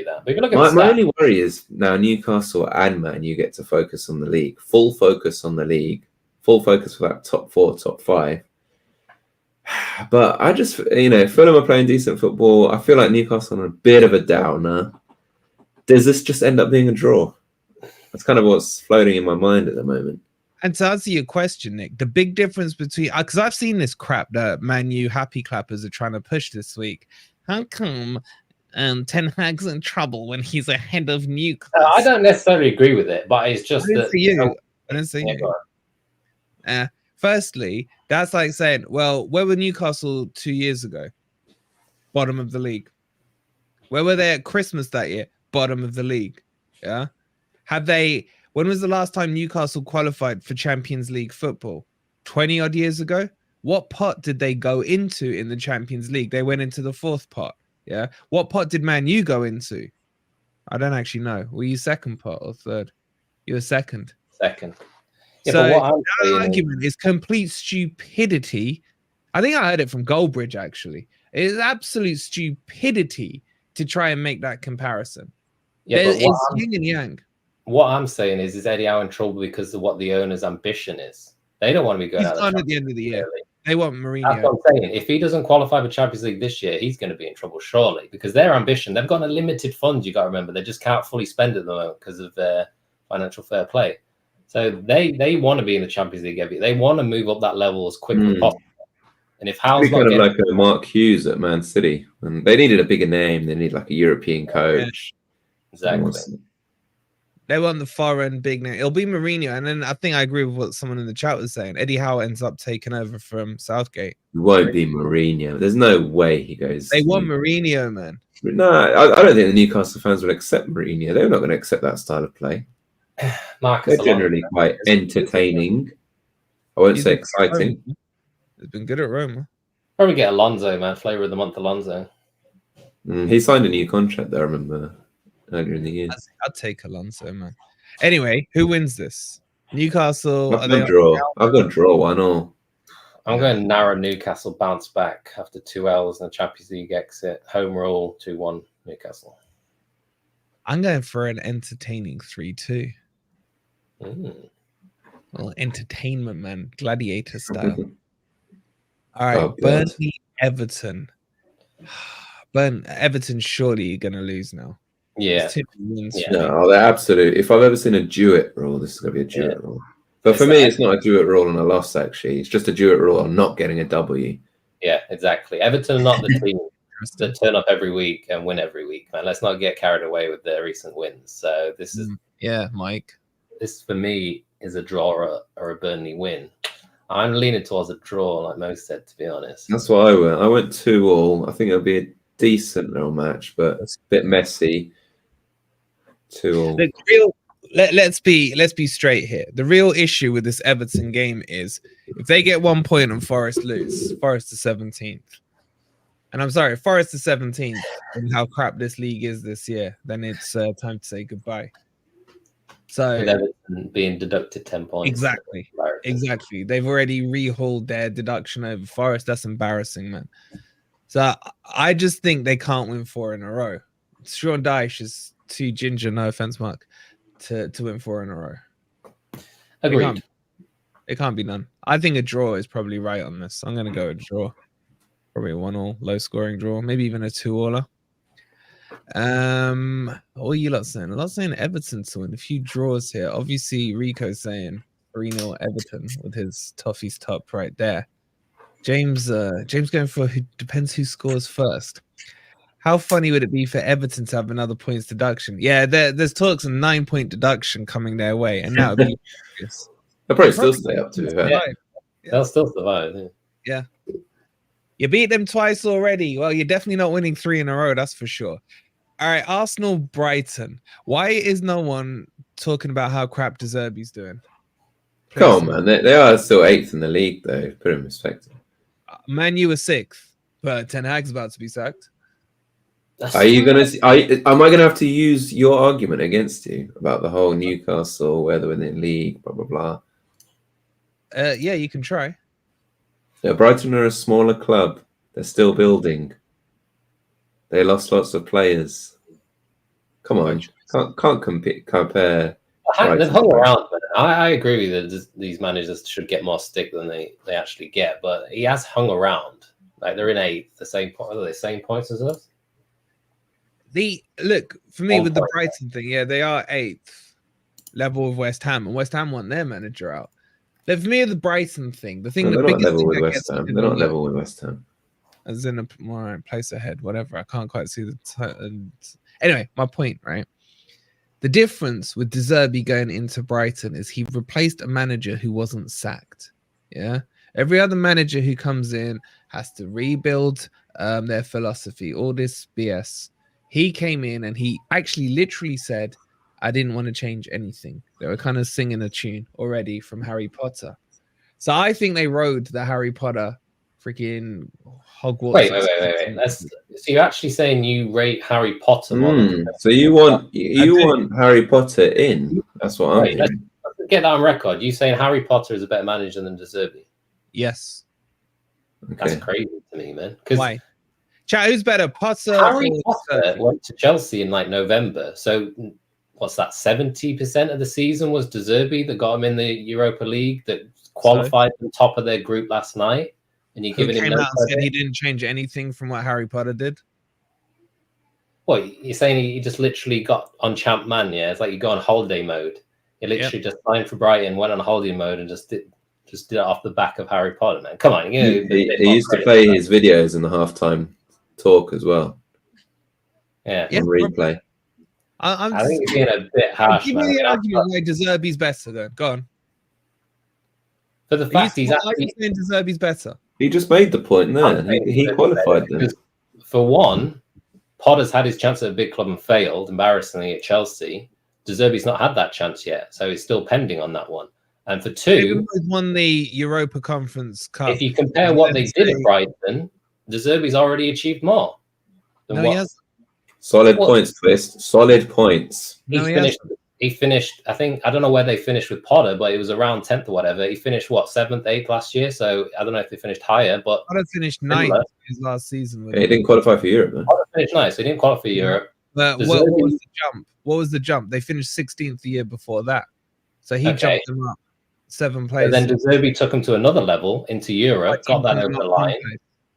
that. But look at my only worry is now Newcastle and Man U get to focus on the league. Full focus on the league. Full focus for that top 4, top 5. But I just, Fulham are playing decent football. I feel like Newcastle on a bit of a downer. Does this just end up being a draw? That's kind of what's floating in my mind at the moment. And to answer your question, Nick, the big difference between... Because I've seen this crap that Man U happy clappers are trying to push this week. How come Ten Hag's in trouble when he's ahead of Newcastle? I don't necessarily agree with it, but it's just I didn't see you. Firstly, that's like saying, well, where were Newcastle 2 years ago? Bottom of the league. Where were they at Christmas that year? Bottom of the league. Yeah. When was the last time Newcastle qualified for Champions League football? 20 odd years ago? What pot did they go into in the Champions League? They went into the 4th pot. Yeah. What pot did Man U go into? I don't actually know. Were you 2nd pot or 3rd? You were 2nd. 2nd. Yeah, so that argument is complete stupidity. I think I heard it from Goldbridge, actually. It is absolute stupidity to try and make that comparison. Yeah, it's yin and yang. What I'm saying is Eddie Howe in trouble because of what the owner's ambition is? They don't want to be going out at the end of the year. Really. They want Mourinho. That's what I'm saying. If he doesn't qualify for Champions League this year, he's going to be in trouble, surely, because their ambition, they've got a limited fund, you got to remember. They just can't fully spend at the moment because of their financial fair play. So they want to be in the Champions League. They want to move up that level as quickly as possible. And if It's Howe's not kind of getting, like a Mark Hughes at Man City, and they needed a bigger name. They need like a European coach. exactly. They want the foreign big name. It'll be Mourinho, and then I think I agree with what someone in the chat was saying. Eddie Howe ends up taking over from Southgate. It won't be Mourinho. There's no way he goes. They want Mourinho, man. No, I don't think the Newcastle fans would accept Mourinho. They're not going to accept that style of play. Marcus They're generally quite entertaining. I won't say exciting. He's been good at Roma. Probably get Alonso, man. Flavor of the month, Alonso. He signed a new contract, I remember, earlier in the year. I'd take Alonso, man. Anyway, who wins this? Newcastle. I've got a draw 1-1. I'm going to narrow Newcastle bounce back after 2 L's and the Champions League exit. Home rule 2-1 Newcastle. I'm going for an entertaining 3-2. Well, entertainment, man. Gladiator style. All right, Burnley, Everton. Everton surely going to lose now. Yeah. No, they're absolute. If I've ever seen a duet rule, this is going to be a duet rule. But for me, it's not a duet rule on a loss, actually. It's just a duet rule on not getting a W. Yeah, exactly. Everton are not the team that turn up every week and win every week, man. Let's not get carried away with their recent wins. So this is... Yeah, Mike. This, for me, is a draw or a Burnley win. I'm leaning towards a draw, like most said, to be honest. That's what I went. I went 2-2. I think it'll be a decent little match, but a bit messy. 2-2. Let's be straight here. The real issue with this Everton game is if they get 1 point and Forest lose, Forest is 17th. And I'm sorry, Forest is 17th, and how crap this league is this year, then it's time to say goodbye. So with Everton being deducted 10 points. Exactly. They've already rehauled their deduction over Forest. That's embarrassing, man. So I just think they can't win 4 in a row. Sean Dyche is too ginger, no offense, Mark, to win 4 in a row. Agreed. It can't be done. I think a draw is probably right on this. I'm going to go with a draw. Probably a 1-1, low-scoring draw. Maybe even a 2-all. What are you lot saying? A lot saying Everton to win. A few draws here. Obviously, Rico's saying 3-0 Everton with his Toffee's top right there. James going for depends who scores first. How funny would it be for Everton to have another points deduction? Yeah, there's talks of 9-point deduction coming their way, and that would be serious. They'll probably still stay up to it. Yeah. They'll still survive. Yeah. You beat them twice already. Well, you're definitely not winning 3 in a row, that's for sure. All right, Arsenal, Brighton. Why is no one talking about how crap De Zerbi's doing? Come on, man. They are still 8th in the league, though. Put in perspective. Man U was 6th, but Ten Hag's about to be sacked. Are you gonna? Am I gonna have to use your argument against you about the whole Newcastle, where they're in the league, blah blah blah? Yeah, you can try. Yeah, Brighton are a smaller club. They're still building. They lost lots of players. Come on, can't compare. They've hung around, but I agree with you that these managers should get more stick than they actually get. But he has hung around. Like they're in 8th, the same point. Are they same points as us? Look for me with the Brighton thing. Yeah, they are 8th level of West Ham, and West Ham want their manager out. But for me, the Brighton thing, the thing, they're not level with West Ham. They're not level with West Ham. As in a more place ahead, whatever. I can't quite see the. Anyway, my point, right? The difference with De Zerbi going into Brighton is he replaced a manager who wasn't sacked. Yeah, every other manager who comes in has to rebuild their philosophy. All this BS. He came in and he actually literally said, I didn't want to change anything. They were kind of singing a tune already from Harry Potter. So I think they rode the Harry Potter freaking Hogwarts. Wait. So you're actually saying you rate Harry Potter more than... So you want Harry Potter in? That's what I'm hearing. Let's get that on record. You saying Harry Potter is a better manager than De Zerbi? Yes. Okay. That's crazy to me, man. Why? Chat, who's better, Potter? Harry Potter went to Chelsea in like November. So what's that? 70% of the season was De Zerbi that got him in the Europa League, that qualified on top of their group last night. And you're giving him no credit? He didn't change anything from what Harry Potter did. Well, you're saying he just literally got on champ man, yeah? It's like you go on holiday mode. He literally just signed for Brighton, went on holiday mode, and just just did it off the back of Harry Potter, man. Come on, he used to play his videos in the halftime talk as well. Yeah, on replay. I think you're being a bit harsh, give man. me the argument why De Zerbi's better. Then go on. For the fact he's actually saying De Zerbi's better. He just made the point there. He qualified them. For one, Potter's had his chance at a big club and failed, embarrassingly, at Chelsea. De Zerbi's not had that chance yet, so he's still pending on that one. And for two, won the Europa Conference Cup. If you compare what they did at Brighton, De Zerbi's already achieved more. No, he has. Solid points, Twist. Solid points. He finished, I think, I don't know where they finished with Potter, but it was around 10th or whatever. He finished, what, 7th, 8th last year? So I don't know if they finished higher, but... Potter finished 9th his last season. He didn't qualify for Europe, man. Potter finished nice. He didn't qualify for Europe. But what was the jump? What was the jump? They finished 16th the year before that. So he jumped them up 7 places. But then De Zerbi took him to another level into Europe, got that over the line.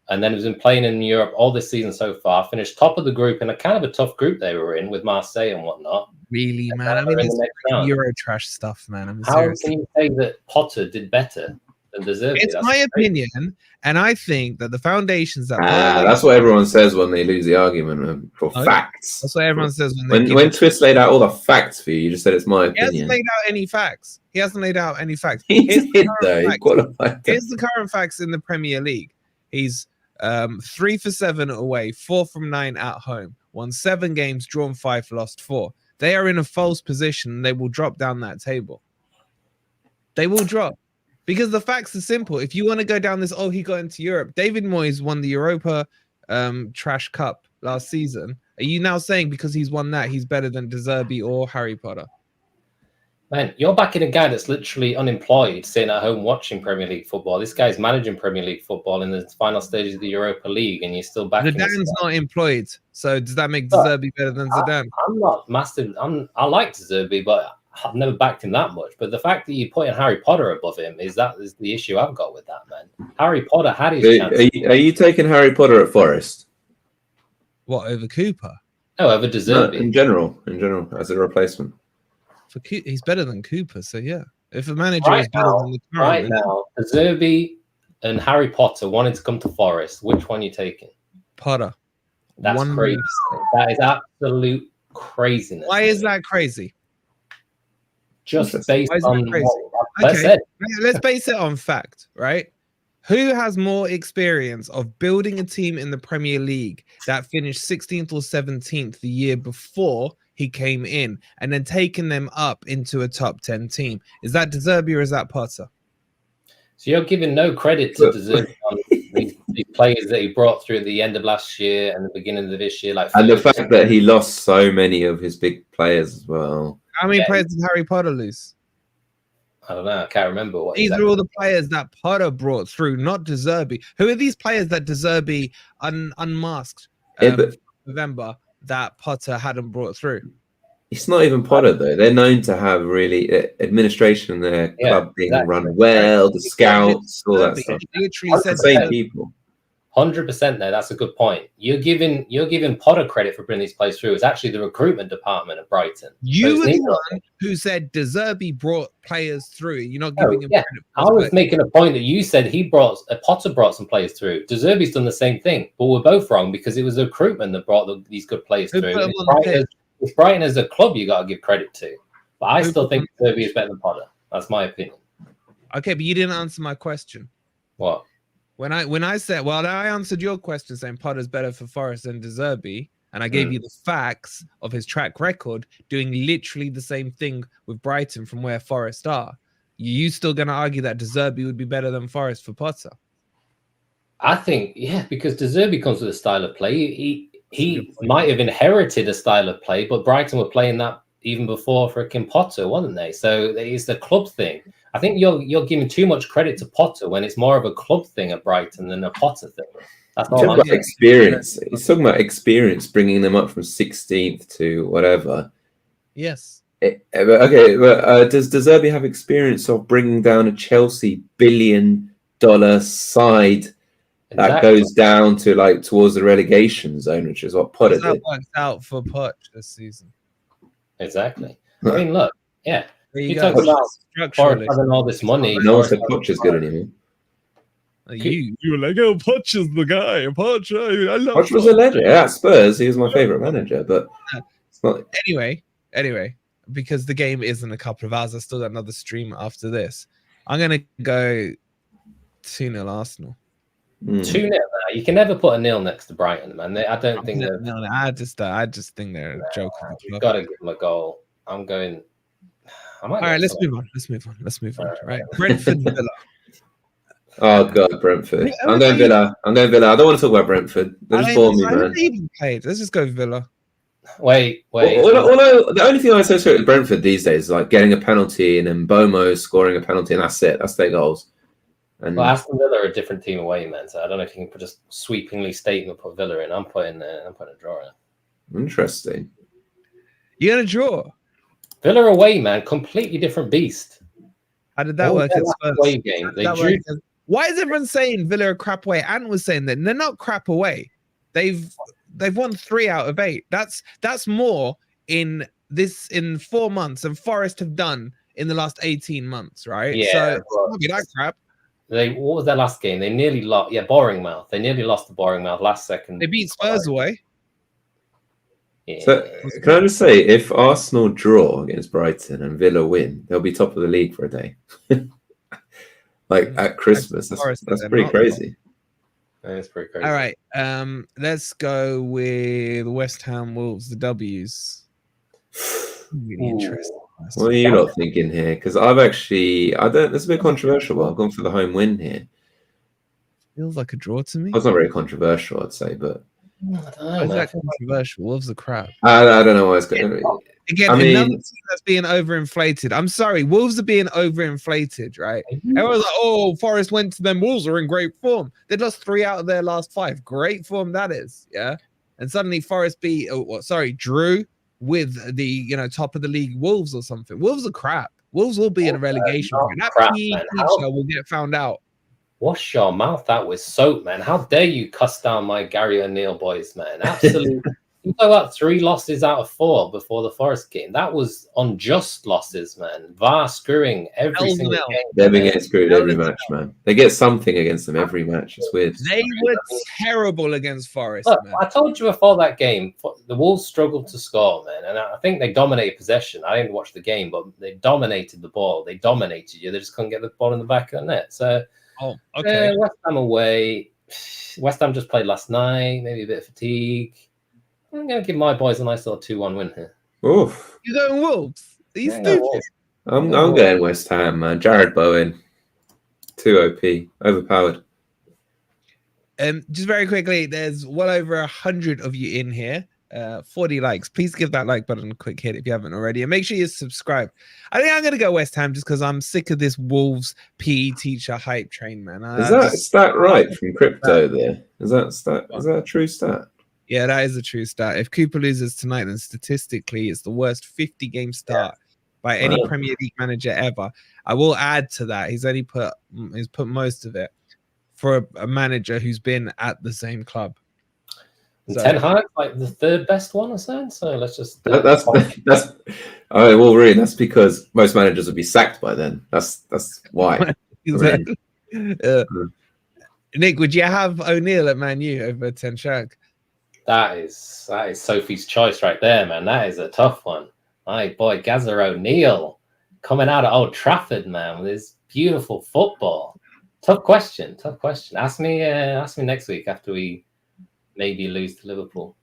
And then he's been playing in Europe all this season so far, finished top of the group in a kind of a tough group they were in with Marseille and whatnot. Really, man? I mean, it's Euro trash stuff, man. I mean, how can you say that Potter did better than De Zerbi? It's my opinion, and I think that the foundations that... that's what everyone says when they lose the argument for facts. That's what everyone says when Twist laid out all the facts for you just said it's my opinion. He hasn't laid out any facts. He hasn't laid out any facts. He did, though. He qualified. Here's the current facts in the Premier League. He's 3 for 7 away, 4 from 9 at home, won 7 games, drawn 5, lost 4. They are in a false position. They will drop down that table. They will drop because the facts are simple. If you want to go down this, he got into Europe. David Moyes won the Europa Trash Cup last season. Are you now saying because he's won that, he's better than De Zerbi or Harry Potter? Man, you're backing a guy that's literally unemployed, sitting at home watching Premier League football. This guy's managing Premier League football in the final stages of the Europa League, and you're still backing. Zidane's not employed, so does that make De Zerbi better than Zidane? I'm not massive. I like De Zerbi, but I've never backed him that much. But the fact that you're putting Harry Potter above him is the issue I've got with that, man. Harry Potter had his chance. Are you taking Harry Potter at Forest? What, over Cooper? No, over De Zerbi. No, in general, as a replacement. He's better than Cooper, so yeah. If a manager is better than the current, right now, De Zerbi and Harry Potter wanting to come to Forest, which one are you taking? Potter. That's crazy. That is absolute craziness. Why is that crazy? Just based on let's base it on fact, right? Who has more experience of building a team in the Premier League that finished 16th or 17th the year before he came in and then taking them up into a top 10 team? Is that De Zerbi or is that Potter? So you're giving no credit to De Zerbi on these players that he brought through at the end of last year and the beginning of this year, and the fact that he lost so many of his big players as well. How many players did Harry Potter lose? I don't know. I can't remember what. These are all the players that Potter brought through, not De Zerbi. Who are these players that De Zerbi unmasked November that Potter hadn't brought through? It's not even Potter though. They're known to have really administration in their club being run well, the scouts, all that stuff. Literally said the same people. 100% there. That's a good point. You're giving Potter credit for bringing these players through. It's actually the recruitment department at Brighton. You were the one who said De Zerbi brought players through. You're not giving him credit. I was making a point that you said Potter brought some players through. De Zerbi's done the same thing, but we're both wrong because it was the recruitment that brought these good players through. If Brighton as a club, you got to give credit to. But I still think De Zerbi is better than Potter. That's my opinion. Okay, but you didn't answer my question. What? When I said, I answered your question saying Potter's better for Forest than De Zerbi, and I gave you the facts of his track record doing literally the same thing with Brighton from where Forest are. You still going to argue that De Zerbi would be better than Forest for Potter? I think, because De Zerbi comes with a style of play. He might have inherited a style of play, but Brighton were playing that even before freaking Potter, wasn't they? So it's the club thing. I think you're giving too much credit to Potter when it's more of a club thing at Brighton than a Potter thing. That's not experience. He's talking about experience, bringing them up from 16th to whatever. Yes. Does De Zerbi have experience of bringing down a Chelsea $1 billion side that goes down to towards the relegation zone, which is what Potter did? That worked out for Poch this season. Exactly. I mean, look, There You you talk go. about Structurally. Forest having all this money. No one Forest said having- Poch is good anymore. You were like, oh, Poch is the guy. Poch, I love Poch was a legend. Yeah, at Spurs, he was my favourite manager, but it's not. Anyway, because the game is in a couple of hours, I still got another stream after this. I'm gonna go 2-0 Arsenal. 2-0 now. You can never put a nil next to Brighton, man. I don't think they're. No, I just think they're a joke of the You've club. got to give them a goal. I'm going. All right, let's move on. Right, Brentford Villa. Oh God, Brentford. I'm going Villa. I don't want to talk about Brentford. They just bore me, man. Even played. Let's just go Villa. Wait. Although the only thing I associate with Brentford these days is like getting a penalty and then Bomo scoring a penalty, and that's it. That's their goals. And Well, Aston Villa are a different team away, man. So I don't know if you can just sweepingly state and put Villa in. I'm putting a draw in. Interesting. You're gonna draw. Villa away, man. Completely different beast. How did that work at Spurs? Away game. They drew. Why is everyone saying Villa are crap away? Ant was saying that they're not crap away. They've won 3 out of 8. That's more in 4 months than Forest have done in the last 18 months, right? Yeah, so it's not be that crap. What was their last game? They nearly lost. Yeah, Bournemouth. They nearly lost to Bournemouth last second. They beat Spurs away. Yeah. So can I just say, if Arsenal draw against Brighton and Villa win, they'll be top of the league for a day. Like at Christmas. That's pretty crazy. That's pretty crazy. All right. Let's go with West Ham Wolves, the W's. Really interesting. What are you not thinking here? Because it's a bit controversial, but I've gone for the home win here. Feels like a draw to me. It's not very controversial, I'd say, but Why is that controversial? Wolves are crap. I don't know why it's going to Again, another team that's being overinflated. I'm sorry, Wolves are being overinflated, right? Everyone's like, oh, Forest went to them. Wolves are in great form. They lost 3 out of their last 5. Great form that is, yeah. And suddenly Forest drew with the top of the league Wolves or something. Wolves are crap. Wolves will be in a relegation. That PE teacher will get found out. Wash your mouth out with soap, man. How dare you cuss down my Gary O'Neill boys, man? Absolutely. You talk about 3 losses out of 4 before the Forest game. That was unjust losses, man. VAR screwing every single game. They've been getting screwed every match, man. They get something against them every match. It's weird. They were terrible against Forest. Look, man. I told you before that game, the Wolves struggled to score, man. And I think they dominated possession. I didn't watch the game, but they dominated the ball. They dominated you. They just couldn't get the ball in the back of the net. So, okay. West Ham away. West Ham just played last night. Maybe a bit of fatigue. I'm going to give my boys a nice little 2-1 win here. Oof. You're going Wolves? Are you stupid? I'm going West Ham, man. Jared Bowen. 2 OP. Overpowered. Just very quickly, there's well over 100 of you in here. 40 likes. Please give that like button a quick hit if you haven't already. And make sure you subscribe. I think I'm going to go West Ham just because I'm sick of this Wolves PE teacher hype train, man. Is that stat right from Crypto there? Is that a true stat? Yeah, that is a true stat. If Cooper loses tonight, then statistically, it's the worst 50-game start by any Premier League manager ever. I will add to that. He's put most of it for a manager who's been at the same club. So, Ten Hag, like the 3rd best one or so. So let's just that's all right. Wolverine. That's because most managers would be sacked by then. That's why. Exactly. Nick, would you have O'Neill at Man U over Ten Hag? That is Sophie's choice right there, man. That is a tough one. My boy Gazza O'Neill coming out of Old Trafford, man, with his beautiful football. Tough question. Ask me next week after we maybe lose to Liverpool.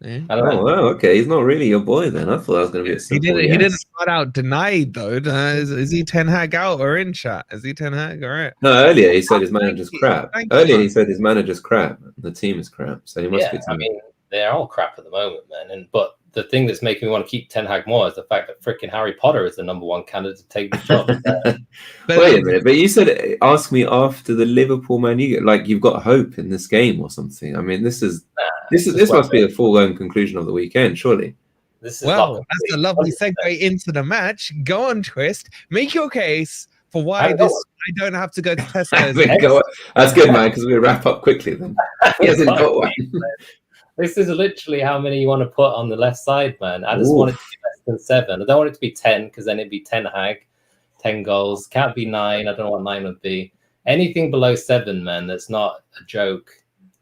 Yeah. I don't know. Wow, okay. He's not really your boy then. I thought I was going to be a simple He didn't flat out deny though. Is he Ten Hag out or in, chat? Is he Ten Hag? All right. No, earlier he said his manager's crap. He said his manager's crap. The team is crap. So he must be. I mean, they're all crap at the moment, man. But the thing that's making me want to keep Ten Hag more is the fact that freaking Harry Potter is the #1 candidate to take the job. Wait a minute, but you said ask me after the Liverpool Man U. Like you've got hope in this game or something. I mean, this must be a foregone conclusion of the weekend, surely. That's a lovely segue into the match. Go on, Twist. Make your case for why I don't have to go to Tesco. That's good, man, because we wrap up quickly then. He hasn't got one. This is literally how many you want to put on the left side, man. I just wanted to give than 7. I don't want it to be 10 because then it'd be 10 Hag, 10 goals. Can't be 9. I don't know what 9 would be. Anything below 7, man, that's not a joke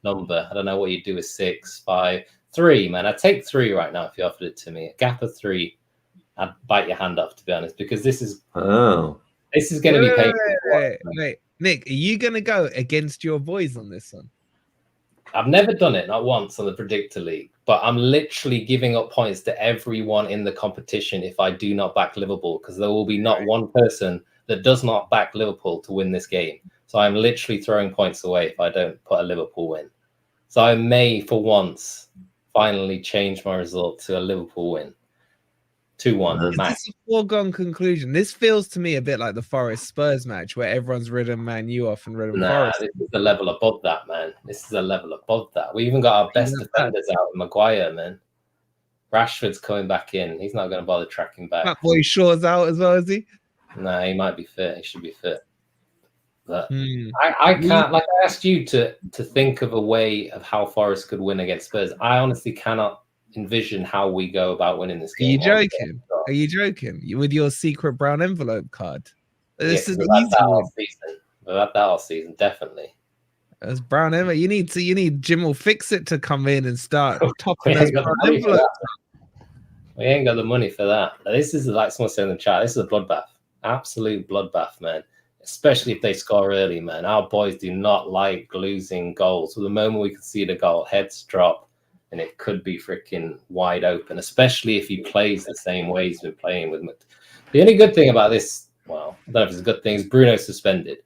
number. I don't know what you do with 6, 5, 3, man. I'd take 3 right now if you offered it to me. A gap of 3, I'd bite your hand off, to be honest, because this is going to be painful. Wait, Nick, are you going to go against your boys on this one? I've never done it, not once, on the Predictor League, but I'm literally giving up points to everyone in the competition if I do not back Liverpool, because there will be not one person that does not back Liverpool to win this game. So I'm literally throwing points away if I don't put a Liverpool win. So I may, for once, finally change my result to a Liverpool win. 2-1 max. This is a foregone conclusion. This feels to me a bit like the Forest Spurs match where everyone's ridden Man U off and ridden Forest. This is a level above that, man. This is a level above that. We even got our best defenders out with Maguire, man. Rashford's coming back in. He's not going to bother tracking back. That boy Shaw's out as well, is he? No, he might be fit. He should be fit. But I can't, like I asked you to think of a way of how Forest could win against Spurs. I honestly cannot envision how we go about winning this game. Are you joking? Are you joking? With your secret brown envelope card? This is we've had that all season. We've had that all season, definitely. As brown envelope, you need Jim will fix it to come in and start topping those brown envelopes. We ain't got the money for that. This is, like someone said in the chat, this is a bloodbath. Absolute bloodbath, man. Especially if they score early, man. Our boys do not like losing goals. So the moment we can see the goal, heads drop, and it could be freaking wide open, especially if he plays the same way he's been playing with. The only good thing about this, well, I don't know if it's a good thing, is Bruno's suspended.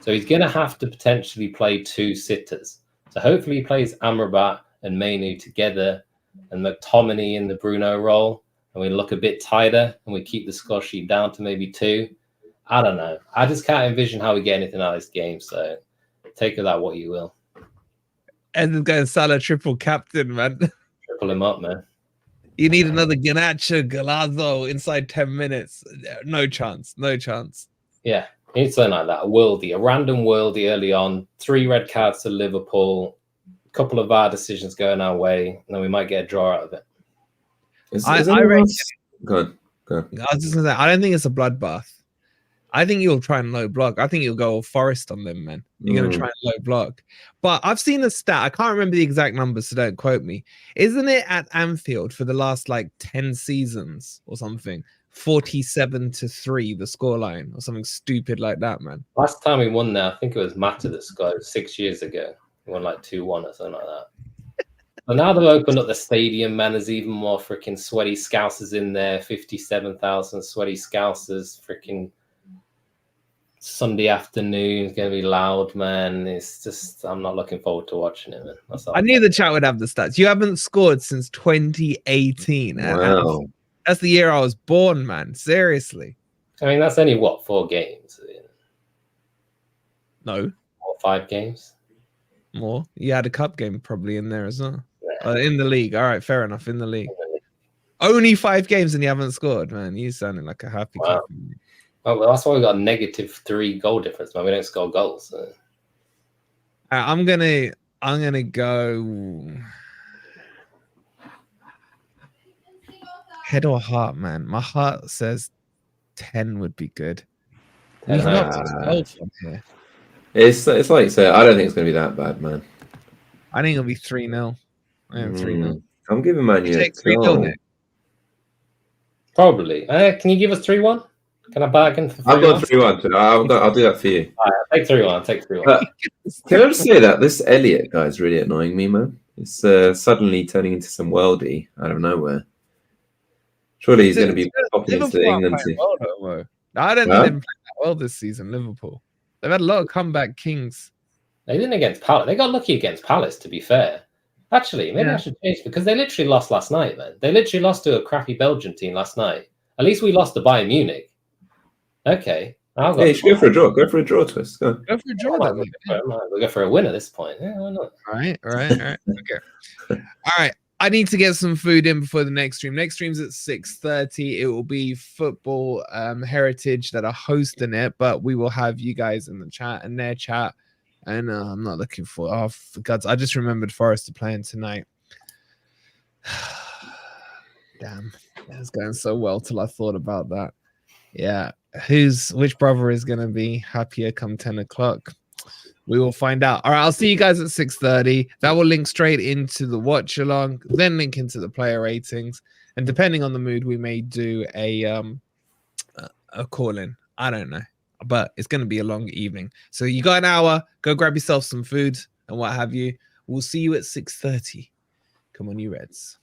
So he's going to have to potentially play 2 sitters. So hopefully he plays Amrabat and Mainu together and McTominay in the Bruno role, and we look a bit tighter and we keep the score sheet down to maybe 2. I don't know. I just can't envision how we get anything out of this game. So take of that what you will. And then going Salah triple captain, man. Triple him up, man. You need another Garnacho Galazzo inside 10 minutes. No chance. No chance. Yeah, you need something like that. A random worldie early on. 3 red cards to Liverpool. A couple of our decisions going our way, and then we might get a draw out of it. I reckon. Go on. I was just gonna say, I don't think it's a bloodbath. I think you'll try and low block. I think you'll go Forest on them, man. You're going to try and low block. But I've seen a stat. I can't remember the exact numbers, so don't quote me. Isn't it at Anfield for the last, 10 seasons or something? 47-3, the scoreline, or something stupid like that, man. Last time we won there, I think it was Mata that scored 6 years ago. We won 2-1 or something like that. But now they've opened up the stadium, man. There's even more freaking sweaty Scousers in there. 57,000 sweaty Scousers. Freaking Sunday afternoon is going to be loud, man. It's just, I'm not looking forward to watching it, man. I knew the chat would have the stats. You haven't scored since 2018. Wow. That's the year I was born, man. Seriously. I mean, that's only, 4 games? No. 4 or 5 games? More. You had a cup game probably in there as well. Yeah. In the league. All right, fair enough. In the league. Only 5 games and you haven't scored, man. You sounding like a happy cup. Oh, well, that's why we got a -3 goal difference, man. We don't score goals. So. I'm gonna go head or heart, man. My heart says 10 would be good. It's like you say. I don't think it's gonna be that bad, man. I think it'll be 3-0. I am 3-0. I'm giving Man U 3-0. Probably. Can you give us 3-1? Can I bargain for 3-1? I've got 3-1. I'll do that for you. All right, take 3-1. Take 3-1. Can I just say that this Elliot guy is really annoying me, man? It's suddenly turning into some worldie out of nowhere. Surely he's going to be popping into the England team. I don't think they've played that well this season, Liverpool. They've had a lot of comeback kings. They didn't against Palace. They got lucky against Palace, to be fair. Actually, maybe I should change because they literally lost last night, man. They literally lost to a crappy Belgian team last night. At least we lost to Bayern Munich. Okay. You should go for a draw. Go for a draw twist. Go for a draw. We'll go for a win at this point. Yeah, why not? All right. Okay. All right. I need to get some food in before the next stream. Next stream's at 6:30. It will be Football Heritage that are hosting it, but we will have you guys in the chat and their chat. And I'm not looking for gods. I just remembered Forest are playing tonight. Damn. It's going so well till I thought about that. Yeah. Which brother is going to be happier come 10 o'clock? We will find out. All right, I'll see you guys at 6:30. That will link straight into the watch along, then link into the player ratings. And depending on the mood, we may do a call in. I don't know. But it's going to be a long evening. So you got an hour. Go grab yourself some food and what have you. We'll see you at 6:30. Come on, you Reds.